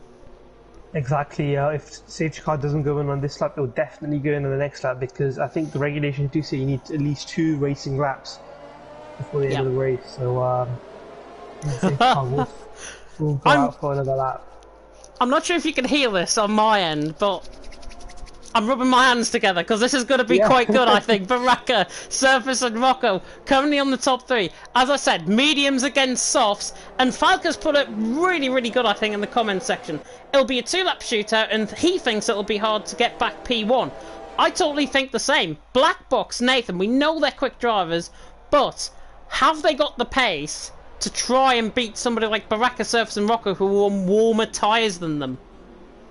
Exactly. If safety car doesn't go in on this lap, it will definitely go in on the next lap, because I think the regulations do say you need at least 2 racing laps before the end of the race. So safety car will go out for another lap. I'm not sure if you can hear this on my end, but I'm rubbing my hands together because this is going to be quite good, I think. Baraka, Surface and Rocco currently on the top 3. As I said, mediums against softs, and Falca's put it really, really good, I think, in the comment section. It'll be a 2-lap shootout, and he thinks it'll be hard to get back P1. I totally think the same. Black Box, Nathan, we know they're quick drivers, but have they got the pace to try and beat somebody like Baraka, Surface and Rocco who are on warmer tyres than them?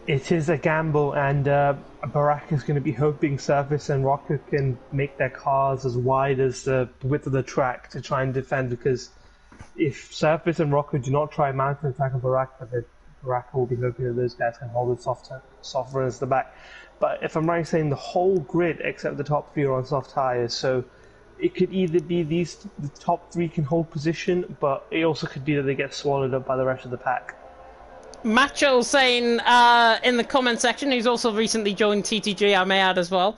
It is a gamble, and Baraka's going to be hoping Surface and Rocco can make their cars as wide as the width of the track to try and defend, because if Surface and Rocco do not try mountain attack on Baraka, then Baraka will be hoping that those guys can hold the soft runners at the back. But if I'm right in saying the whole grid except the top 3 are on soft tyres, so it could either be the top 3 can hold position, but it also could be that they get swallowed up by the rest of the pack. Macho saying in the comment section, who's also recently joined TTG, I may add as well,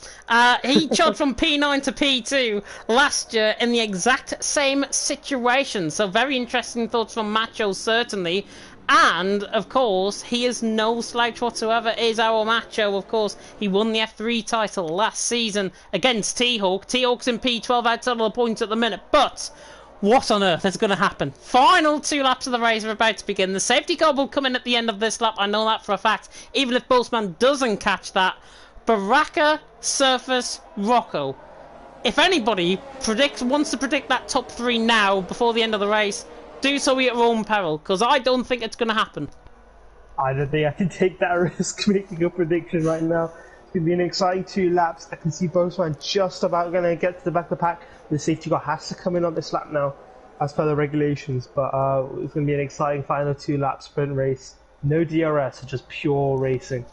he shot from P9 to P2 last year in the exact same situation. So very interesting thoughts from Macho, certainly. And, of course, he is no slouch whatsoever, is our macho. Of course, he won the F3 title last season against T-Hawk. T-Hawk's in P12 outside of the points at the minute, but what on earth is going to happen? Final 2 laps of the race are about to begin. The safety car will come in at the end of this lap, I know that for a fact, even if Boastman doesn't catch that. Baraka, Surface, Rocco. If anybody wants to predict that top 3 now, before the end of the race, do so at your own peril, because I don't think it's going to happen. I don't think I can take that risk making a prediction right now. It's going to be an exciting 2 laps. I can see Boastman just about going to get to the back of the pack. The safety car has to come in on this lap now, as per the regulations, but it's going to be an exciting final 2 lap sprint race. No DRS, just pure racing.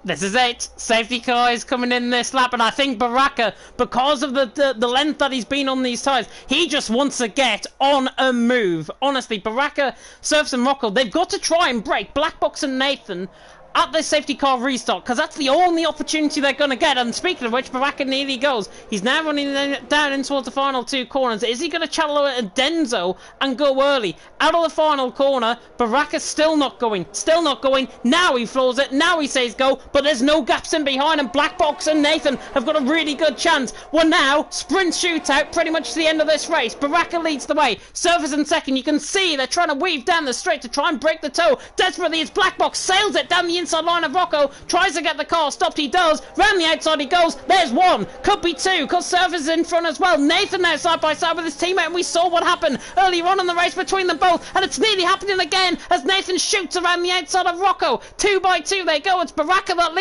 This is it. Safety car is coming in this lap, and I think Baraka, because of the length that he's been on these tyres, he just wants to get on a move. Honestly, Baraka, Surfs and Rocco, they've got to try and break Black Box and Nathan at this safety car restart, because that's the only opportunity they're going to get. And speaking of which, Baraka nearly goes. He's now running down in towards the final 2 corners. Is he going to channel it at Denzo and go early? Out of the final corner, Baraka's still not going. Still not going. Now he floors it. Now he says go, but there's no gaps in behind, and Black Box and Nathan have got a really good chance. Well, now, sprint shootout pretty much to the end of this race. Baraka leads the way. Surface in second. You can see they're trying to weave down the straight to try and break the toe. Desperately, it's Black Box. Sails it down the inside line of Rocco, tries to get the car stopped, he does, round the outside he goes, there's 1, could be 2, because Surface is in front as well. Nathan now side by side with his teammate, and we saw what happened earlier on in the race between them both, and it's nearly happening again as Nathan shoots around the outside of Rocco. 2 by 2 they go, it's Baraka that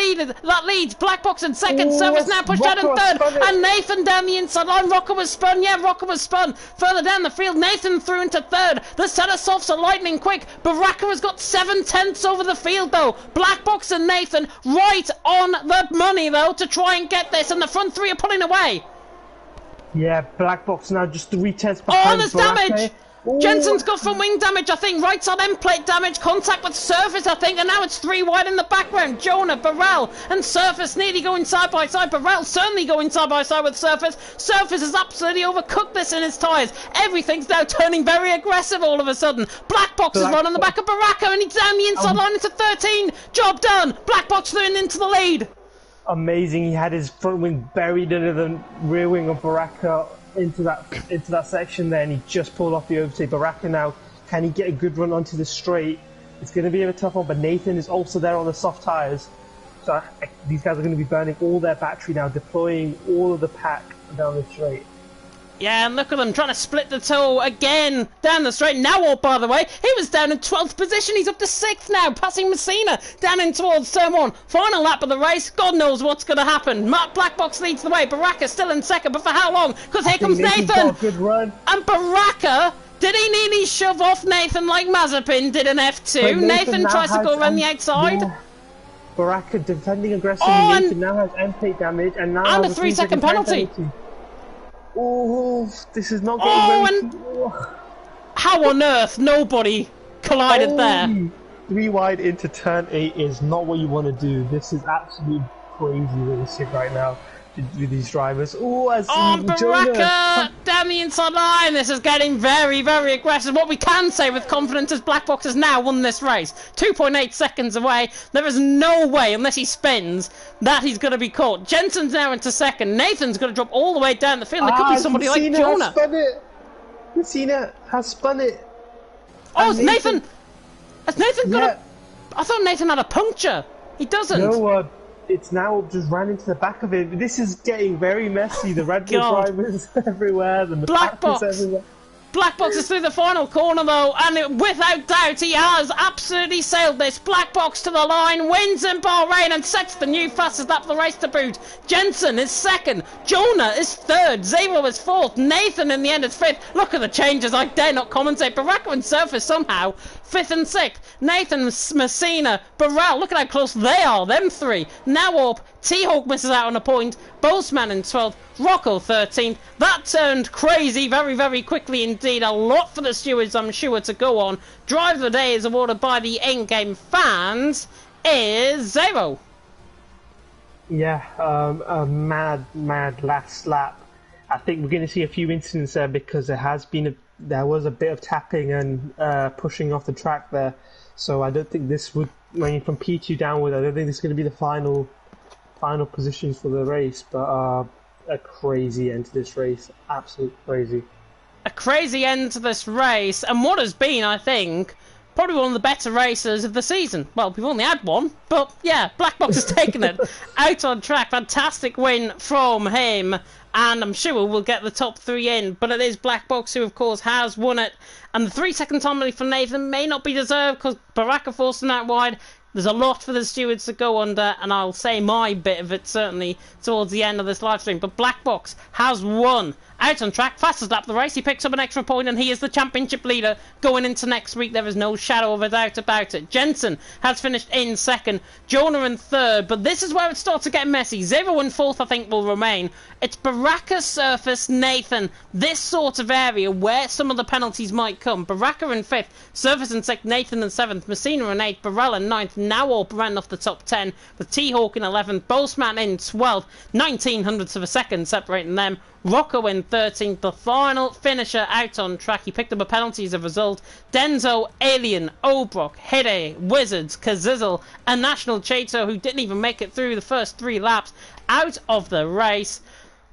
leads, Black Box in second, Surface now pushed out in third, and Nathan down the inside line. Rocco was spun, Rocco was spun further down the field. Nathan through into third. The set of softs are lightning quick. Baraka has got 7/10 over the field though. Black Box and Nathan right on the money though to try and get this, and the front 3 are pulling away. Yeah, Black Box now just 3/10 behind. Oh, there's damage! Jensen's got front wing damage, I think. Right side end plate damage. Contact with Surface, I think. And now it's 3 wide in the background. Jonah, Burrell, and Surface nearly going side by side. Burrell certainly going side by side with Surface. Surface has absolutely overcooked this in his tyres. Everything's now turning very aggressive all of a sudden. Black Box is right on the back of Baraka, and he's down the inside line into 13. Job done. Black Box thrown into the lead. Amazing. He had his front wing buried under the rear wing of Baraka into that section there, and he just pulled off the overtake. Baraka now, can he get a good run onto the straight? It's going to be a tough one, but Nathan is also there on the soft tyres, so these guys are going to be burning all their battery now, deploying all of the pack down the straight. Yeah, and look at them trying to split the toe again down the straight. Now, by the way, he was down in 12th position. He's up to 6th now, passing Messina down in towards turn 1. Final lap of the race. God knows what's going to happen. Black Box leads the way. Baraka still in second, but for how long? Because here comes Nathan. Got a good run. And Baraka, did he nearly shove off Nathan like Mazepin did in F2? Nathan tries to go around the outside. Yeah. Baraka defending aggressively. Nathan now has end plate damage, and now a 3-second penalty. Oh, this is not getting how on earth nobody collided there? 3 wide into turn 8 is not what you want to do. This is absolutely crazy racing right now with these drivers. Baraka down the inside line. This is getting very, very aggressive. What we can say with confidence is Black Box has now won this race. 2.8 seconds away. There is no way, unless he spins, that he's going to be caught. Jensen's now into second. Nathan's going to drop all the way down the field. There could be somebody like Jonah. Messina has spun it. Oh, it's Nathan. Has Nathan got a... I thought Nathan had a puncture. He doesn't. No, it's now just ran into the back of it. This is getting very messy. The Red Bull drivers everywhere. The Black Box everywhere. Black Box is through the final corner though, and without doubt he has absolutely sailed this. Black Box to the line, wins in Bahrain and sets the new fastest lap of the race to boot. Jensen is second, Jonah is third, Zero is fourth, Nathan in the end is fifth. Look at the changes, I dare not commentate. Baraka and Surface somehow fifth and sixth. Nathan, Messina, Burrell, look at how close they are, them three. Now up, T-Hawk misses out on a point, Boastman in 12th, Rocco 13th. That turned crazy very, very quickly indeed. A lot for the stewards, I'm sure, to go on. Drive of the day is awarded by the in-game fans is Zero. Yeah, a mad last lap. I think we're going to see a few incidents there because there has been there was a bit of tapping and pushing off the track there. So I don't think this would, from P2 downward, I don't think this is going to be the final positions for the race. But a crazy end to this race, absolute crazy. A crazy end to this race, and what has been, I think, probably one of the better races of the season. Well, we've only had one, but yeah, Black Box has taken it out on track. Fantastic win from him, and I'm sure we'll get the top 3 in. But it is Black Box who, of course, has won it. And the 3-second time limit for Nathan may not be deserved because Baraka forced him out wide. There's a lot for the stewards to go under, and I'll say my bit of it certainly towards the end of this live stream. But Black Box has won out on track, fastest lap of the race. He picks up an extra point, and he is the championship leader going into next week. There is no shadow of a doubt about it. Jensen has finished in second, Jonah in third, but this is where it starts to get messy. 0 and 4th, I think, will remain. It's Baraka, Surface, Nathan, this sort of area where some of the penalties might come. Baraka in 5th, Surface in 6th, Nathan in 7th, Messina in 8th, Burrell in 9th, now all ran off the top 10, with T-Hawk in 11th, Boseman in 12th, 19 hundredths of a second separating them. Rocco in 13th, the final finisher out on track. He picked up a penalty as a result. Denzo, Alien, Obrock, Hide, Wizards, Kazizzle, and National Chato, who didn't even make it through the first 3 laps, out of the race.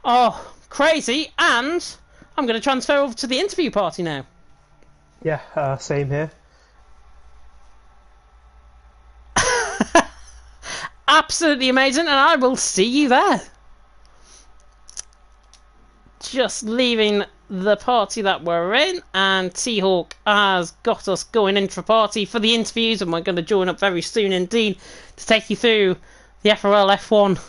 Oh, crazy. And I'm going to transfer over to the interview party now. Yeah, same here. Absolutely amazing, and I will see you there. Just leaving the party that we're in, and T-Hawk has got us going intra-party for the interviews, and we're going to join up very soon indeed to take you through the FRL F1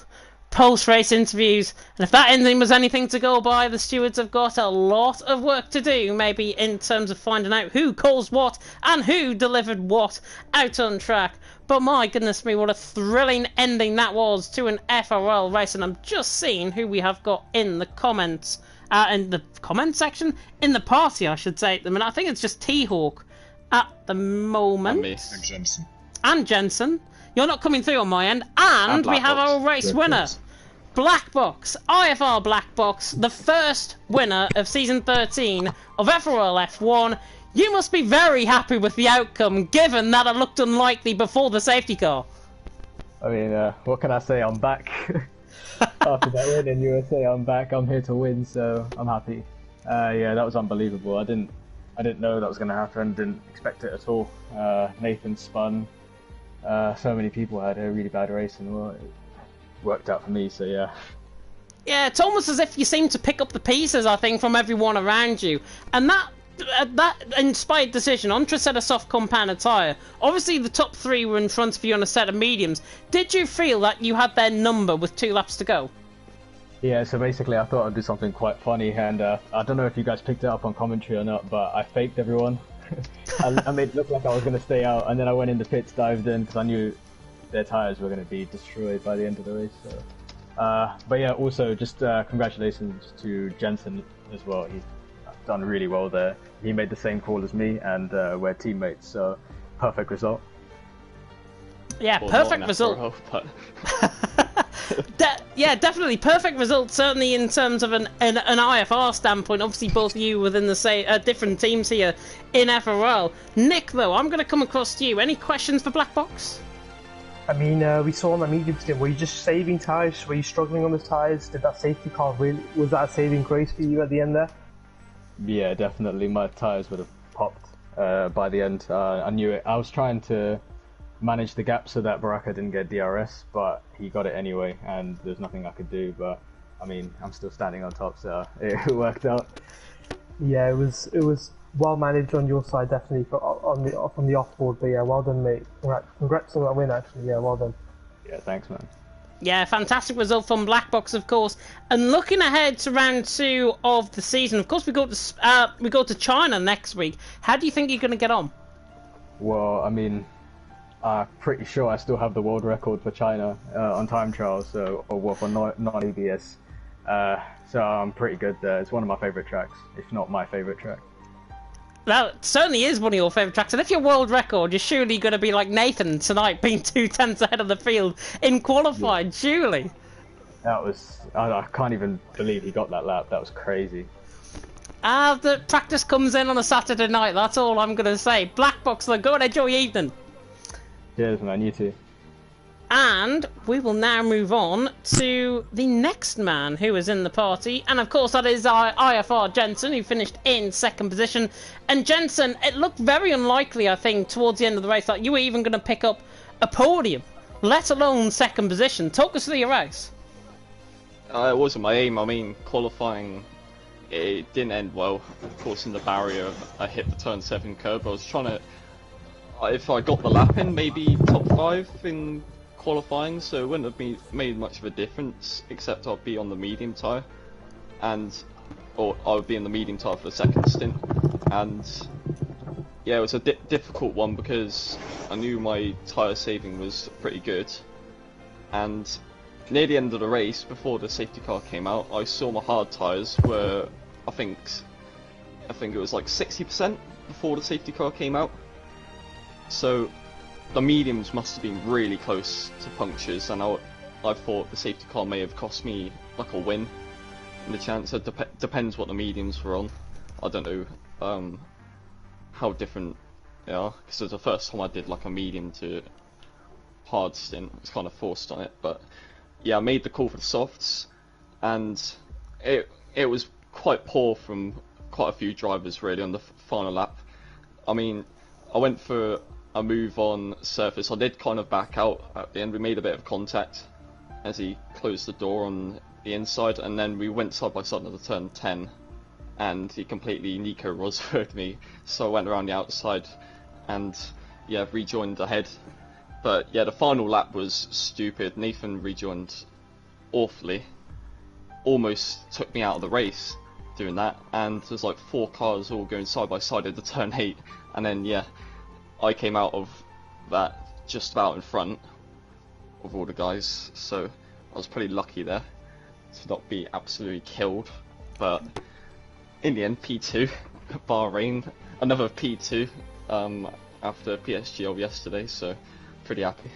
post-race interviews. And if that ending was anything to go by, the stewards have got a lot of work to do, maybe in terms of finding out who caused what and who delivered what out on track. But my goodness me, what a thrilling ending that was to an FRL race. And I'm just seeing who we have got in the comments, in the comment section, in the party I should say. I mean, I think it's just T-Hawk at the moment. And me, and Jensen. And Jensen. You're not coming through on my end. And we have our race winner. Black Box, IFR Black Box, the first winner of Season 13 of FRL F1. You must be very happy with the outcome, given that it looked unlikely before the safety car. I mean, what can I say? I'm back. After that win in USA, I'm back. I'm here to win, so I'm happy. Yeah, that was unbelievable. I didn't know that was going to happen. Didn't expect it at all. Nathan spun. So many people had a really bad race, and well, it worked out for me. So yeah. Yeah, it's almost as if you seem to pick up the pieces, I think, from everyone around you, and that inspired decision. Entra set a soft compound tyre. Obviously, the top 3 were in front of you on a set of mediums. Did you feel that you had their number with 2 laps to go? Yeah, so basically I thought I'd do something quite funny, and I don't know if you guys picked it up on commentary or not, but I faked everyone. I made it look like I was going to stay out, and then I went in the pits, dived in, because I knew their tyres were going to be destroyed by the end of the race. So. But yeah, also just congratulations to Jensen as well. He's done really well there. He made the same call as me, and we're teammates, so perfect result. Yeah, Well, perfect result. but... Yeah, definitely perfect result. Certainly in terms of an IFR standpoint. Obviously, both of you within the different teams here in FRL. Nick, though, I'm going to come across to you. Any questions for Black Box? I mean, we saw on the medium stint, were you just saving tyres? Were you struggling on the tyres? Did that safety car was that a saving grace for you at the end there? Yeah, definitely. My tyres would have popped by the end. I knew it. I was trying to manage the gap so that Baraka didn't get DRS, but he got it anyway, and there's nothing I could do. But I mean, I'm still standing on top, so it worked out. Yeah, it was well managed on your side, definitely, on the offboard. But yeah, well done, mate. Congrats on that win, actually. Yeah, well done. Yeah, thanks, man. Yeah, fantastic result from Black Box, of course. And looking ahead to round 2 of the season, of course, we go to China next week. How do you think you're going to get on? Well, I mean, I'm pretty sure I still have the world record for China on time trials, so or for non-EBS. So I'm pretty good there. It's one of my favourite tracks, if not my favourite track. That certainly is one of your favourite tracks. And if you're world record, you're surely going to be like Nathan tonight, being 2 tenths ahead of the field in qualifying, yeah. Surely. That was... I can't even believe he got that lap. That was crazy. The practice comes in on a Saturday night, that's all I'm going to say. Black Box, though, go and enjoy your evening. Cheers, man, you too. And we will now move on to the next man who is in the party. And of course, that is our IFR Jensen, who finished in second position. And Jensen, it looked very unlikely, I think, towards the end of the race that you were even going to pick up a podium, let alone second position. Talk us through your race. It wasn't my aim. I mean, qualifying, it didn't end well. Of course, in the barrier, I hit the turn 7 curb. I was trying to, if I got the lap in, maybe top 5 in qualifying, so it wouldn't have made much of a difference, except I'd be on the medium tyre, or I would be in the medium tyre for the second stint. And yeah, it was a difficult one because I knew my tyre saving was pretty good, and near the end of the race, before the safety car came out, I saw my hard tyres were, I think it was like 60% before the safety car came out. So the mediums must have been really close to punctures, and I thought the safety car may have cost me like a win. And the chance, it depends what the mediums were on. I don't know how different they are, because it was the first time I did like a medium to hard stint. I was kind of forced on it, but yeah, I made the call for the softs, and it was quite poor from quite a few drivers really on the final lap. I mean, I went for a move on surface. I did kind of back out at the end. We made a bit of contact as he closed the door on the inside, and then we went side by side at the turn 10, and he completely Nico Rosberg'd me, so I went around the outside and yeah, rejoined ahead. But yeah, the final lap was stupid. Nathan rejoined awfully, almost took me out of the race doing that, and there's like 4 cars all going side by side at the turn 8, and then yeah, I came out of that just about in front of all the guys, so I was pretty lucky there to not be absolutely killed. But in the end, P2, Bahrain, another P2 after PSGL yesterday, so pretty happy.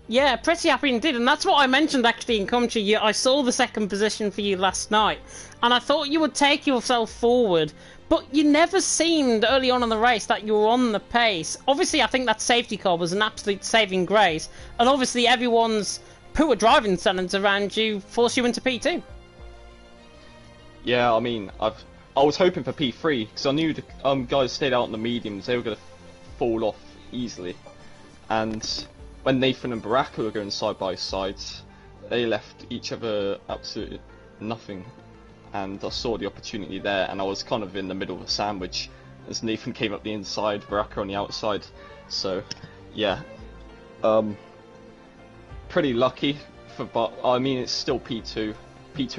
Yeah, pretty happy indeed, and that's what I mentioned actually in commentary. I saw the second position for you last night, and I thought you would take yourself forward, but you never seemed early on in the race that you were on the pace. Obviously, I think that safety car was an absolute saving grace, and obviously everyone's poor driving standards around you forced you into P2. Yeah, I mean, I was hoping for P3, because I knew the guys stayed out in the mediums, they were going to fall off easily. And when Nathan and Baraka were going side by side, they left each other absolutely nothing. And I saw the opportunity there, and I was kind of in the middle of a sandwich as Nathan came up the inside, Baraka on the outside. So, yeah, pretty lucky but I mean, it's still P2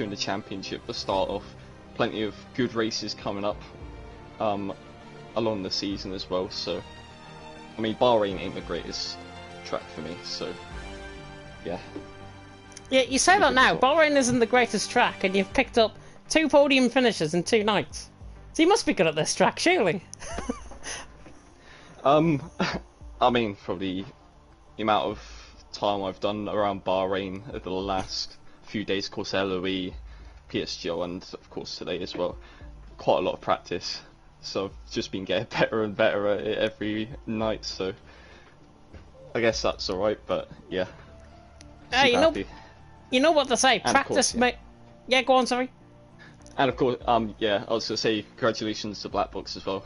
in the championship to start off. Plenty of good races coming up along the season as well. So, I mean, Bahrain ain't the greatest track for me, so yeah. Yeah, you say that now. Bahrain isn't the greatest track, and you've picked up 2 podium finishes in 2 nights. So you must be good at this track, surely. I mean, probably the amount of time I've done around Bahrain over the last few days, of course, LOE, PSGL, and of course today as well. Quite a lot of practice, so I've just been getting better and better at it every night. So I guess that's all right. But yeah, you know what to say. And practice, mate. Yeah, go on. Sorry. And of course, yeah, I was gonna say congratulations to Black Box as well.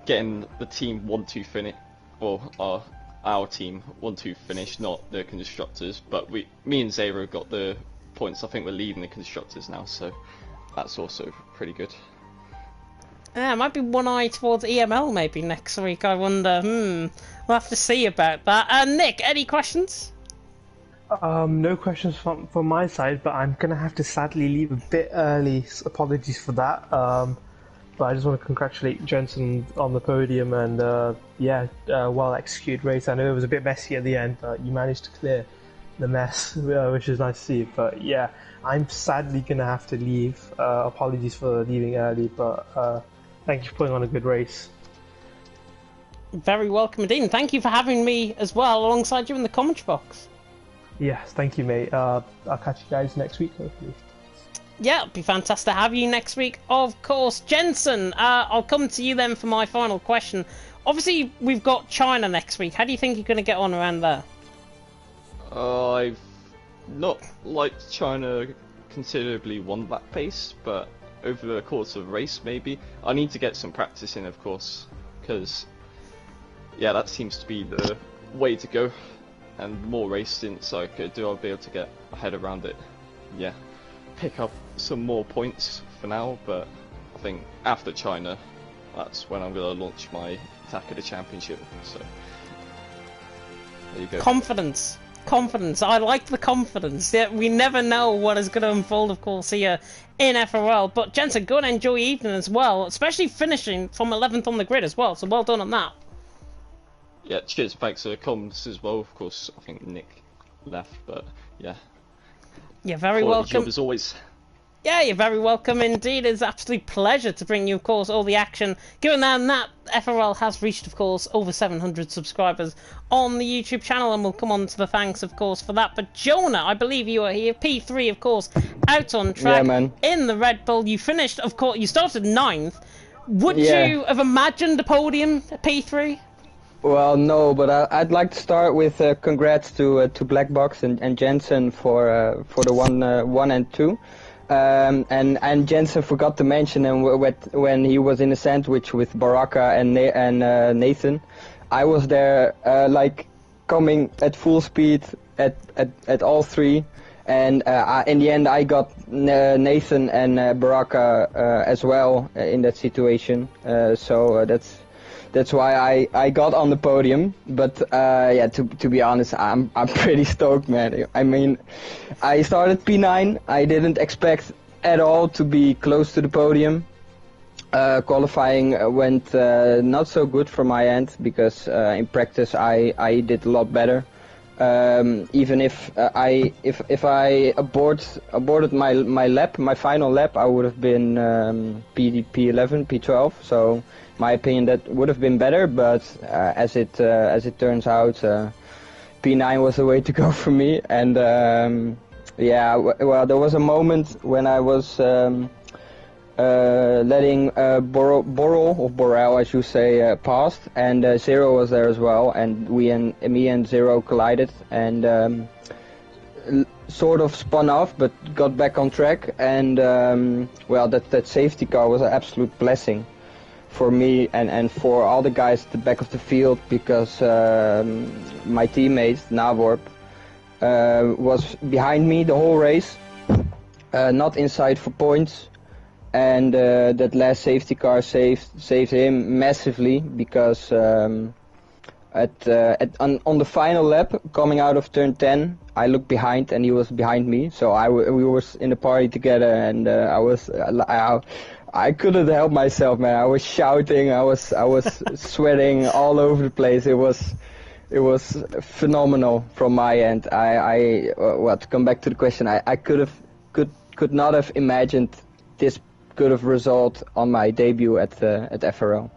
Getting the team 1-2 finish, or our team 1-2 finish, not the constructors. But me and Zero got the points. I think we're leading the constructors now, so that's also pretty good. Yeah, might be one eye towards EML maybe next week. I wonder. We'll have to see about that. Nick, any questions? No questions from my side, but I'm gonna have to sadly leave a bit early. Apologies for that. But I just want to congratulate Jensen on the podium, and yeah, well executed race. I know it was a bit messy at the end, but you managed to clear the mess, which is nice to see. But yeah, I'm sadly gonna have to leave. Apologies for leaving early, but thank you for putting on a good race. Very welcome indeed, and thank you for having me as well alongside you in the commentary box. Yes, thank you, mate. I'll catch you guys next week, hopefully. Yeah, it'd be fantastic to have you next week. Of course, Jensen, I'll come to you then for my final question. Obviously, we've got China next week. How do you think you're going to get on around there? I've not liked China considerably won that pace, but over the course of a race, maybe. I need to get some practice in, of course, because, yeah, that seems to be the way to go. And the more race stints I could do, I'll be able to get my head around it. Yeah, pick up some more points for now, but I think after China, that's when I'm going to launch my attack of the championship. So, there you go. Confidence. Confidence. I like the confidence. Yeah, we never know what is going to unfold, of course, here in FRL. But Jensen, go and enjoy your evening as well, especially finishing from 11th on the grid as well. So well done on that. Yeah, cheers. Thanks for the comments as well. Of course, I think Nick left, but yeah. You're very Quality welcome. job as always. Yeah, you're very welcome indeed. It's an absolute pleasure to bring you, of course, all the action. Given that FRL has reached, of course, over 700 subscribers on the YouTube channel, and we'll come on to the thanks, of course, for that. But Jonah, I believe you are here. P3, of course, out on track. Yeah, man. In the Red Bull. You finished, of course, you started 9th. Would you have imagined a podium at P3? Well, no, but I'd like to start with congrats to Black Box and Jensen for the 1 and 2. And Jensen forgot to mention when he was in a sandwich with Baraka and Nathan, I was there like coming at full speed at all three, and in the end I got Nathan and Baraka as well in that situation. So that's why I got on the podium. But yeah, to be honest, I'm pretty stoked, man. I mean, I started P9. I didn't expect at all to be close to the podium. Qualifying went not so good from my end because in practice I did a lot better. Even if I aborted my lap, my final lap, I would have been P11, P12. So my opinion, that would have been better. But as it turns out, P9 was the way to go for me. And yeah, well, there was a moment when I was letting Borrell, I should say, past, and Zero was there as well, and me and Zero collided, and sort of spun off, but got back on track, and well, that safety car was an absolute blessing for me and for all the guys at the back of the field, because my teammate Navorp was behind me the whole race, not inside for points. And that last safety car saved him massively, because on the final lap, coming out of turn 10, I looked behind and he was behind me. So we were in the party together, and I couldn't help myself, man. I was shouting, I was sweating all over the place. It was phenomenal from my end. Well, to come back to the question, I could not have imagined this good of result on my debut at FRL.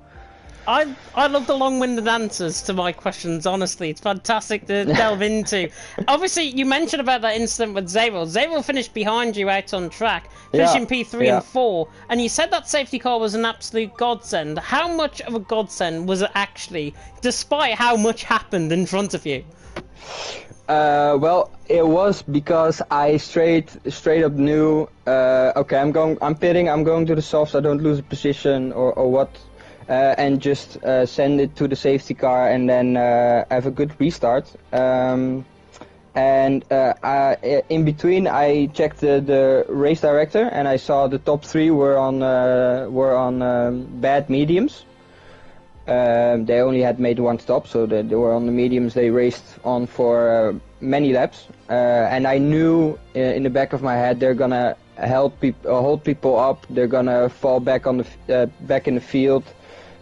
I love the long-winded answers to my questions, honestly. It's fantastic to delve into. Obviously, you mentioned about that incident with Zero. Zero finished behind you out on track, finishing P3 and 4, and you said that safety car was an absolute godsend. How much of a godsend was it actually, despite how much happened in front of you? Well, it was because I straight up knew, okay, I'm pitting, I'm going to the softs, I don't lose a position or what, and just send it to the safety car and then have a good restart. And in between, I checked the race director, and I saw the top 3 were on bad mediums. They only had made 1 stop, so they were on the mediums. They raced on for many laps, and I knew in the back of my head they're gonna hold people up. They're gonna fall back on the back in the field.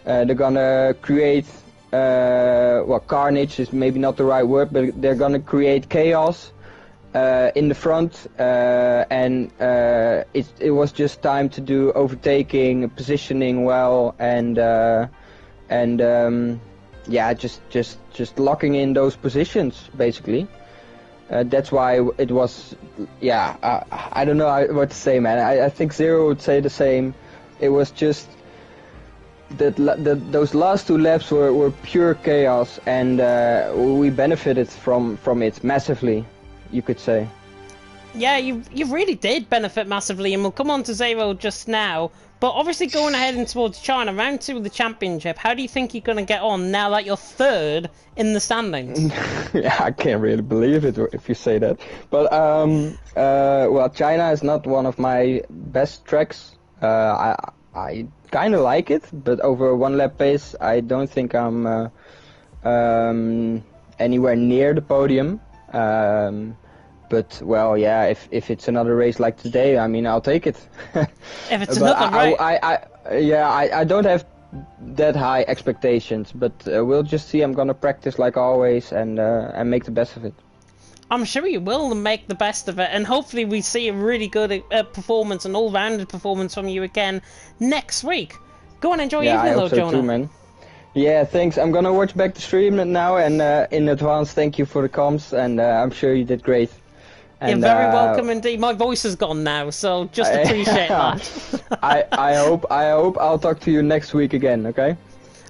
They're gonna create well, carnage is maybe not the right word, but they're gonna create chaos in the front, and it was just time to do overtaking, positioning well, and yeah, just locking in those positions basically. That's why it was. Yeah, I don't know what to say, man. I think Zero would say the same. It was just that those last 2 laps were pure chaos, and we benefited from it massively, you could say. Yeah, you really did benefit massively, and we'll come on to Zero just now. But obviously going ahead and towards China, round 2 of the championship, how do you think you're going to get on now that you're 3rd in the standings? Yeah, I can't really believe it if you say that. But, well, China is not one of my best tracks. I kind of like it, but over a 1-lap pace, I don't think I'm anywhere near the podium. But, well, yeah, if it's another race like today, I mean, I'll take it. If it's another race... I don't have that high expectations, but we'll just see. I'm gonna practice like always and make the best of it. I'm sure you will make the best of it, and hopefully we see a really good performance, an all-rounded performance from you again next week. Go and enjoy your evening, though, so Jonah. Too, man. Yeah, thanks. I'm gonna watch back the stream now, and in advance, thank you for the comms, and I'm sure you did great. And, you're very welcome indeed. My voice is gone now, so just appreciate that. I hope I'll talk to you next week again, okay?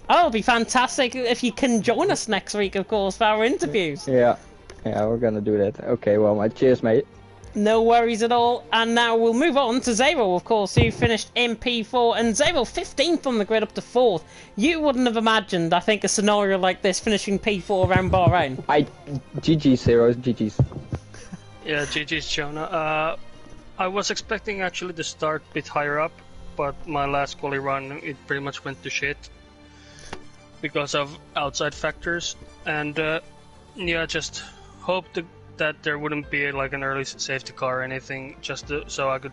Oh, it'll be fantastic if you can join us next week, of course, for our interviews. Yeah, we're gonna do that. Okay, well, cheers, mate. No worries at all. And now we'll move on to Zero, of course, who finished in P4, and Zero 15th on the grid up to 4th. You wouldn't have imagined, I think, a scenario like this finishing P4 around Bahrain. GG's, Zeros, GG's. Yeah, GG's, Jonah. I was expecting actually to start a bit higher up, but my last quali run, it pretty much went to shit because of outside factors, and yeah, just hoped that there wouldn't be like an early safety car or anything, just so I could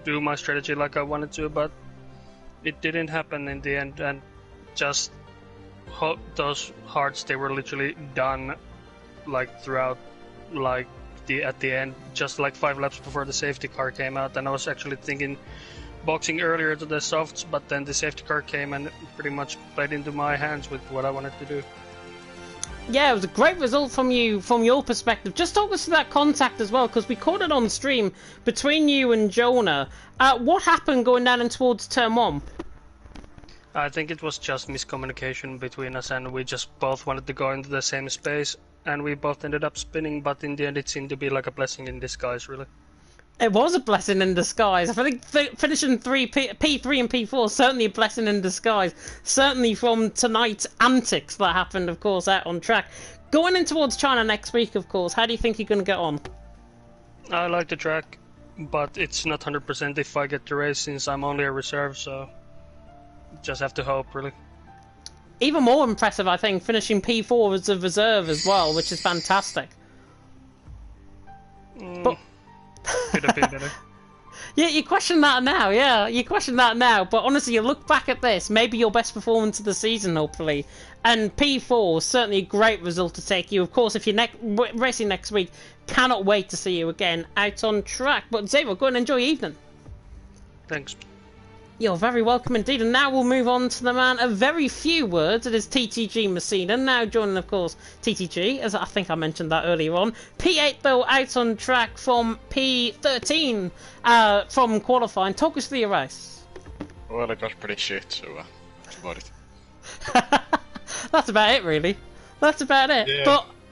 do my strategy like I wanted to, but it didn't happen in the end, and just those hearts, they were literally done like throughout, like at the end, just like 5 laps before the safety car came out, and I was actually thinking boxing earlier to the softs, but then the safety car came and it pretty much played into my hands with what I wanted to do. Yeah, it was a great result from you, from your perspective. Just talk us through that contact as well, because we caught it on stream between you and Jonah. What happened going down and towards turn 1? I think it was just miscommunication between us, and we just both wanted to go into the same space, and we both ended up spinning, but in the end it seemed to be like a blessing in disguise, really. It was a blessing in disguise. I think finishing P3 and P4 certainly a blessing in disguise. Certainly from tonight's antics that happened, of course, out on track. Going in towards China next week, of course, how do you think you're going to get on? I like the track, but it's not 100% if I get the race, since I'm only a reserve, so just have to hope, really. Even more impressive, I think, finishing P4 as a reserve as well, which is fantastic. But... Could have been better. Yeah, you question that now, but honestly, you look back at this, maybe your best performance of the season, hopefully, and P4 is certainly a great result to take you. Of course, if you're racing next week, cannot wait to see you again out on track. But Zero, go and enjoy your evening. Thanks. You're very welcome indeed, and now we'll move on to the man of very few words. It is TTG Messina, now joining, of course, TTG, as I think I mentioned that earlier on. P8, though, out on track from P13 from qualifying. Talk us through your race. Well, it was pretty shit, so that's about it. That's about it, really. That's about it. Yeah.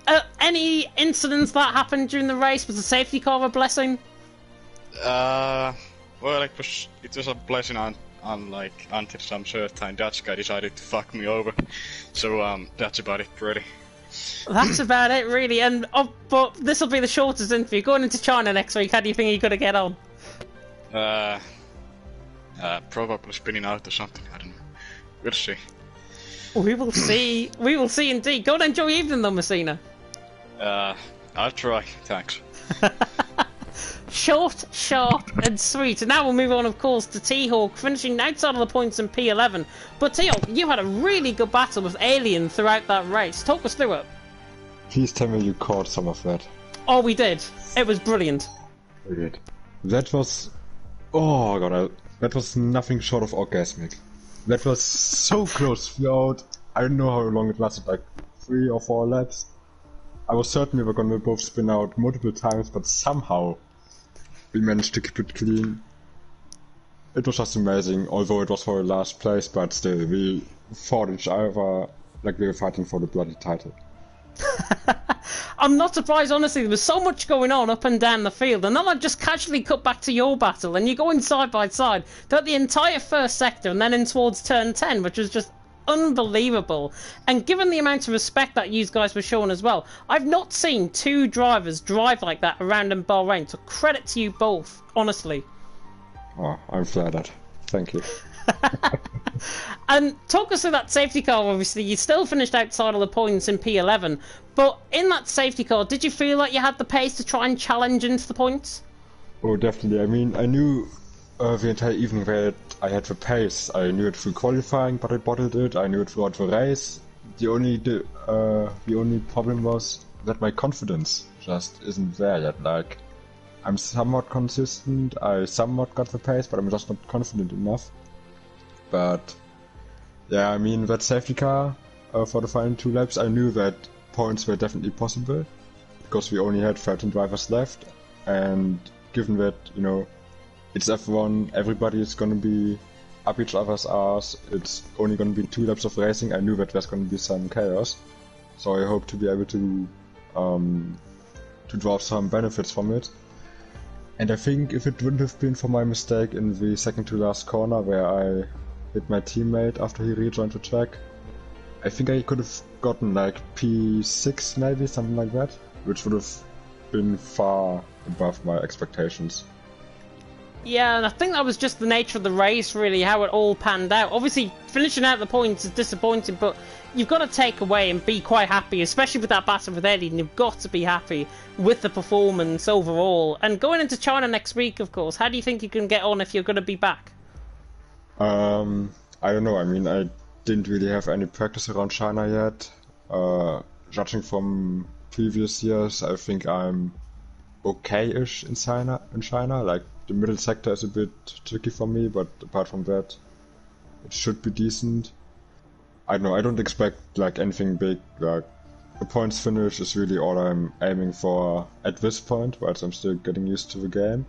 But any incidents that happened during the race? Was the safety car a blessing? Well, it was a blessing until some certain Dutch guy decided to fuck me over. So that's about it, really. That's about it, really. And but this will be the shortest interview. Going into China next week, how do you think you're gonna get on? Probably spinning out or something. I don't know. We'll see. We will see. We will see indeed. Go and enjoy your evening, though, Messina. I'll try. Thanks. Short, sharp, and sweet. And now we'll move on, of course, to T-Hawk, finishing outside of the points in P11. But T-Hawk, you had a really good battle with Alien throughout that race. Talk us through it. Please tell me you caught some of that. Oh, we did. It was brilliant. We did. That was... Oh god, that was nothing short of orgasmic. That was so close throughout... I don't know how long it lasted, like 3 or 4 laps. I was certain we were gonna both spin out multiple times, but somehow we managed to keep it clean. It was just amazing, although it was for the last place, but still, we fought each other like we were fighting for the bloody title. I'm not surprised, honestly. There was so much going on up and down the field, and then I just casually cut back to your battle, and you're going side by side throughout the entire first sector and then in towards turn 10, which was just unbelievable. And given the amount of respect that you guys were showing as well, I've not seen two drivers drive like that around in Bahrain, so credit to you both, honestly. Oh, I'm flattered. Thank you. And talk us through that safety car. Obviously, you still finished outside of the points in P11, but in that safety car, did you feel like you had the pace to try and challenge into the points? Oh, definitely. I mean, I knew the entire evening that I had the pace. I knew it through qualifying, but I bottled it. I knew it throughout the race. The only problem was that my confidence just isn't there yet. Like, I'm somewhat consistent, I somewhat got the pace, but I'm just not confident enough. But yeah, I mean, that safety car for the final 2 laps, I knew that points were definitely possible, because we only had 13 drivers left, and given that, you know, it's F1, everybody is gonna be up each other's arse, it's only gonna be 2 laps of racing, I knew that there's gonna be some chaos, so I hope to be able to draw some benefits from it. And I think if it wouldn't have been for my mistake in the second to last corner where I hit my teammate after he rejoined the track, I think I could have gotten like P6 maybe, something like that, which would have been far above my expectations. Yeah, and I think that was just the nature of the race, really, how it all panned out. Obviously, finishing out the points is disappointing, but you've got to take away and be quite happy, especially with that battle with Eddie, and you've got to be happy with the performance overall. And going into China next week, of course, how do you think you can get on if you're going to be back? I don't know, I mean, I didn't really have any practice around China yet. Judging from previous years, I think I'm okay-ish in China, like the middle sector is a bit tricky for me, but apart from that, it should be decent. I don't know, I don't expect like anything big, like a points finish is really all I'm aiming for at this point, whilst I'm still getting used to the game.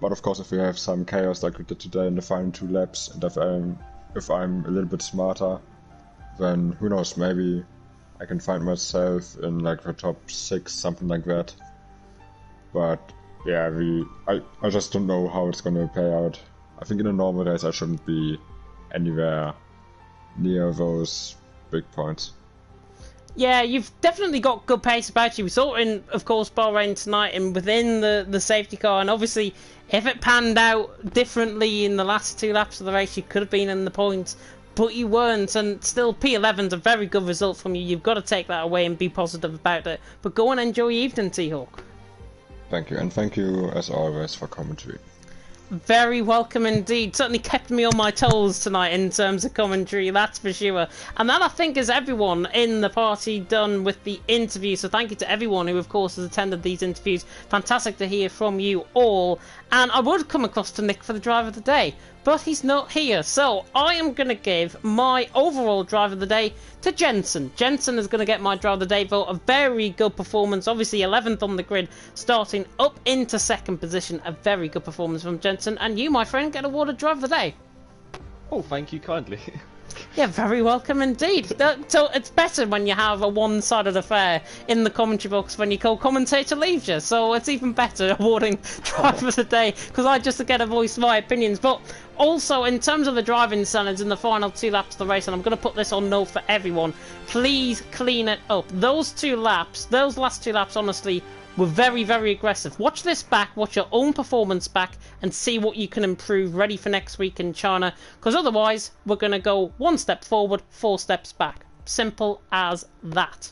But of course, if we have some chaos like we did today in the final 2 laps, and if I'm a little bit smarter, then who knows, maybe I can find myself in like the top 6, something like that. But yeah, I just don't know how it's gonna pay out. I think in a normal race I shouldn't be anywhere near those big points. Yeah, you've definitely got good pace about you. We saw it in, of course, Bahrain tonight and within the safety car, and obviously if it panned out differently in the last 2 laps of the race, you could have been in the points, but you weren't, and still P11's a very good result from you. You've got to take that away and be positive about it. But go and enjoy your evening, T-Hawk. Thank you, and thank you as always for commentary. Very welcome indeed. Certainly kept me on my toes tonight in terms of commentary, that's for sure. And that, I think, is everyone in the party done with the interview. So thank you to everyone who, of course, has attended these interviews. Fantastic to hear from you all. And I would come across to Nick for the drive of the day, but he's not here. So I am going to give my overall drive of the day to Jensen. Jensen is going to get my drive of the day vote. A very good performance. Obviously 11th on the grid, starting up into 2nd position. A very good performance from Jensen. And you, my friend, get awarded drive of the day. Oh, thank you kindly. Yeah, very welcome indeed. So it's better when you have a one-sided affair in the commentary box when your co-commentator leaves you. So it's even better awarding drive of the day, because I just get to voice my opinions. But also, in terms of the driving standards in the final 2 laps of the race, and I'm going to put this on note for everyone, please clean it up. Those last 2 laps, honestly, were very, very aggressive. Watch this back, watch your own performance back, and see what you can improve ready for next week in China, because otherwise we're going to go 1 step forward, 4 steps back. Simple as that.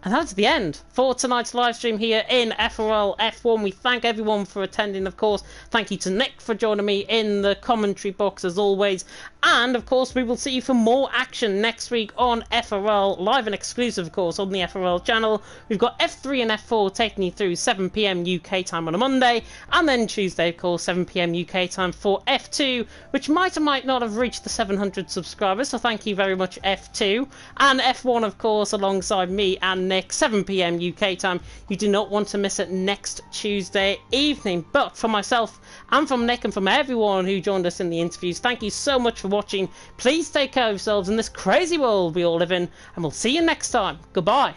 And that's the end for tonight's live stream here in FRL F1. We thank everyone for attending, of course. Thank you to Nick for joining me in the commentary box as always. And, of course, we will see you for more action next week on FRL, live and exclusive, of course, on the FRL channel. We've got F3 and F4 taking you through 7 PM UK time on a Monday, and then Tuesday, of course, 7 PM UK time for F2, which might or might not have reached the 700 subscribers, so thank you very much, F2. And F1, of course, alongside me and Nick, 7 PM UK time. You do not want to miss it next Tuesday evening. But for myself and from Nick and from everyone who joined us in the interviews, thank you so much for watching. Please take care of yourselves in this crazy world we all live in, and we'll see you next time. Goodbye.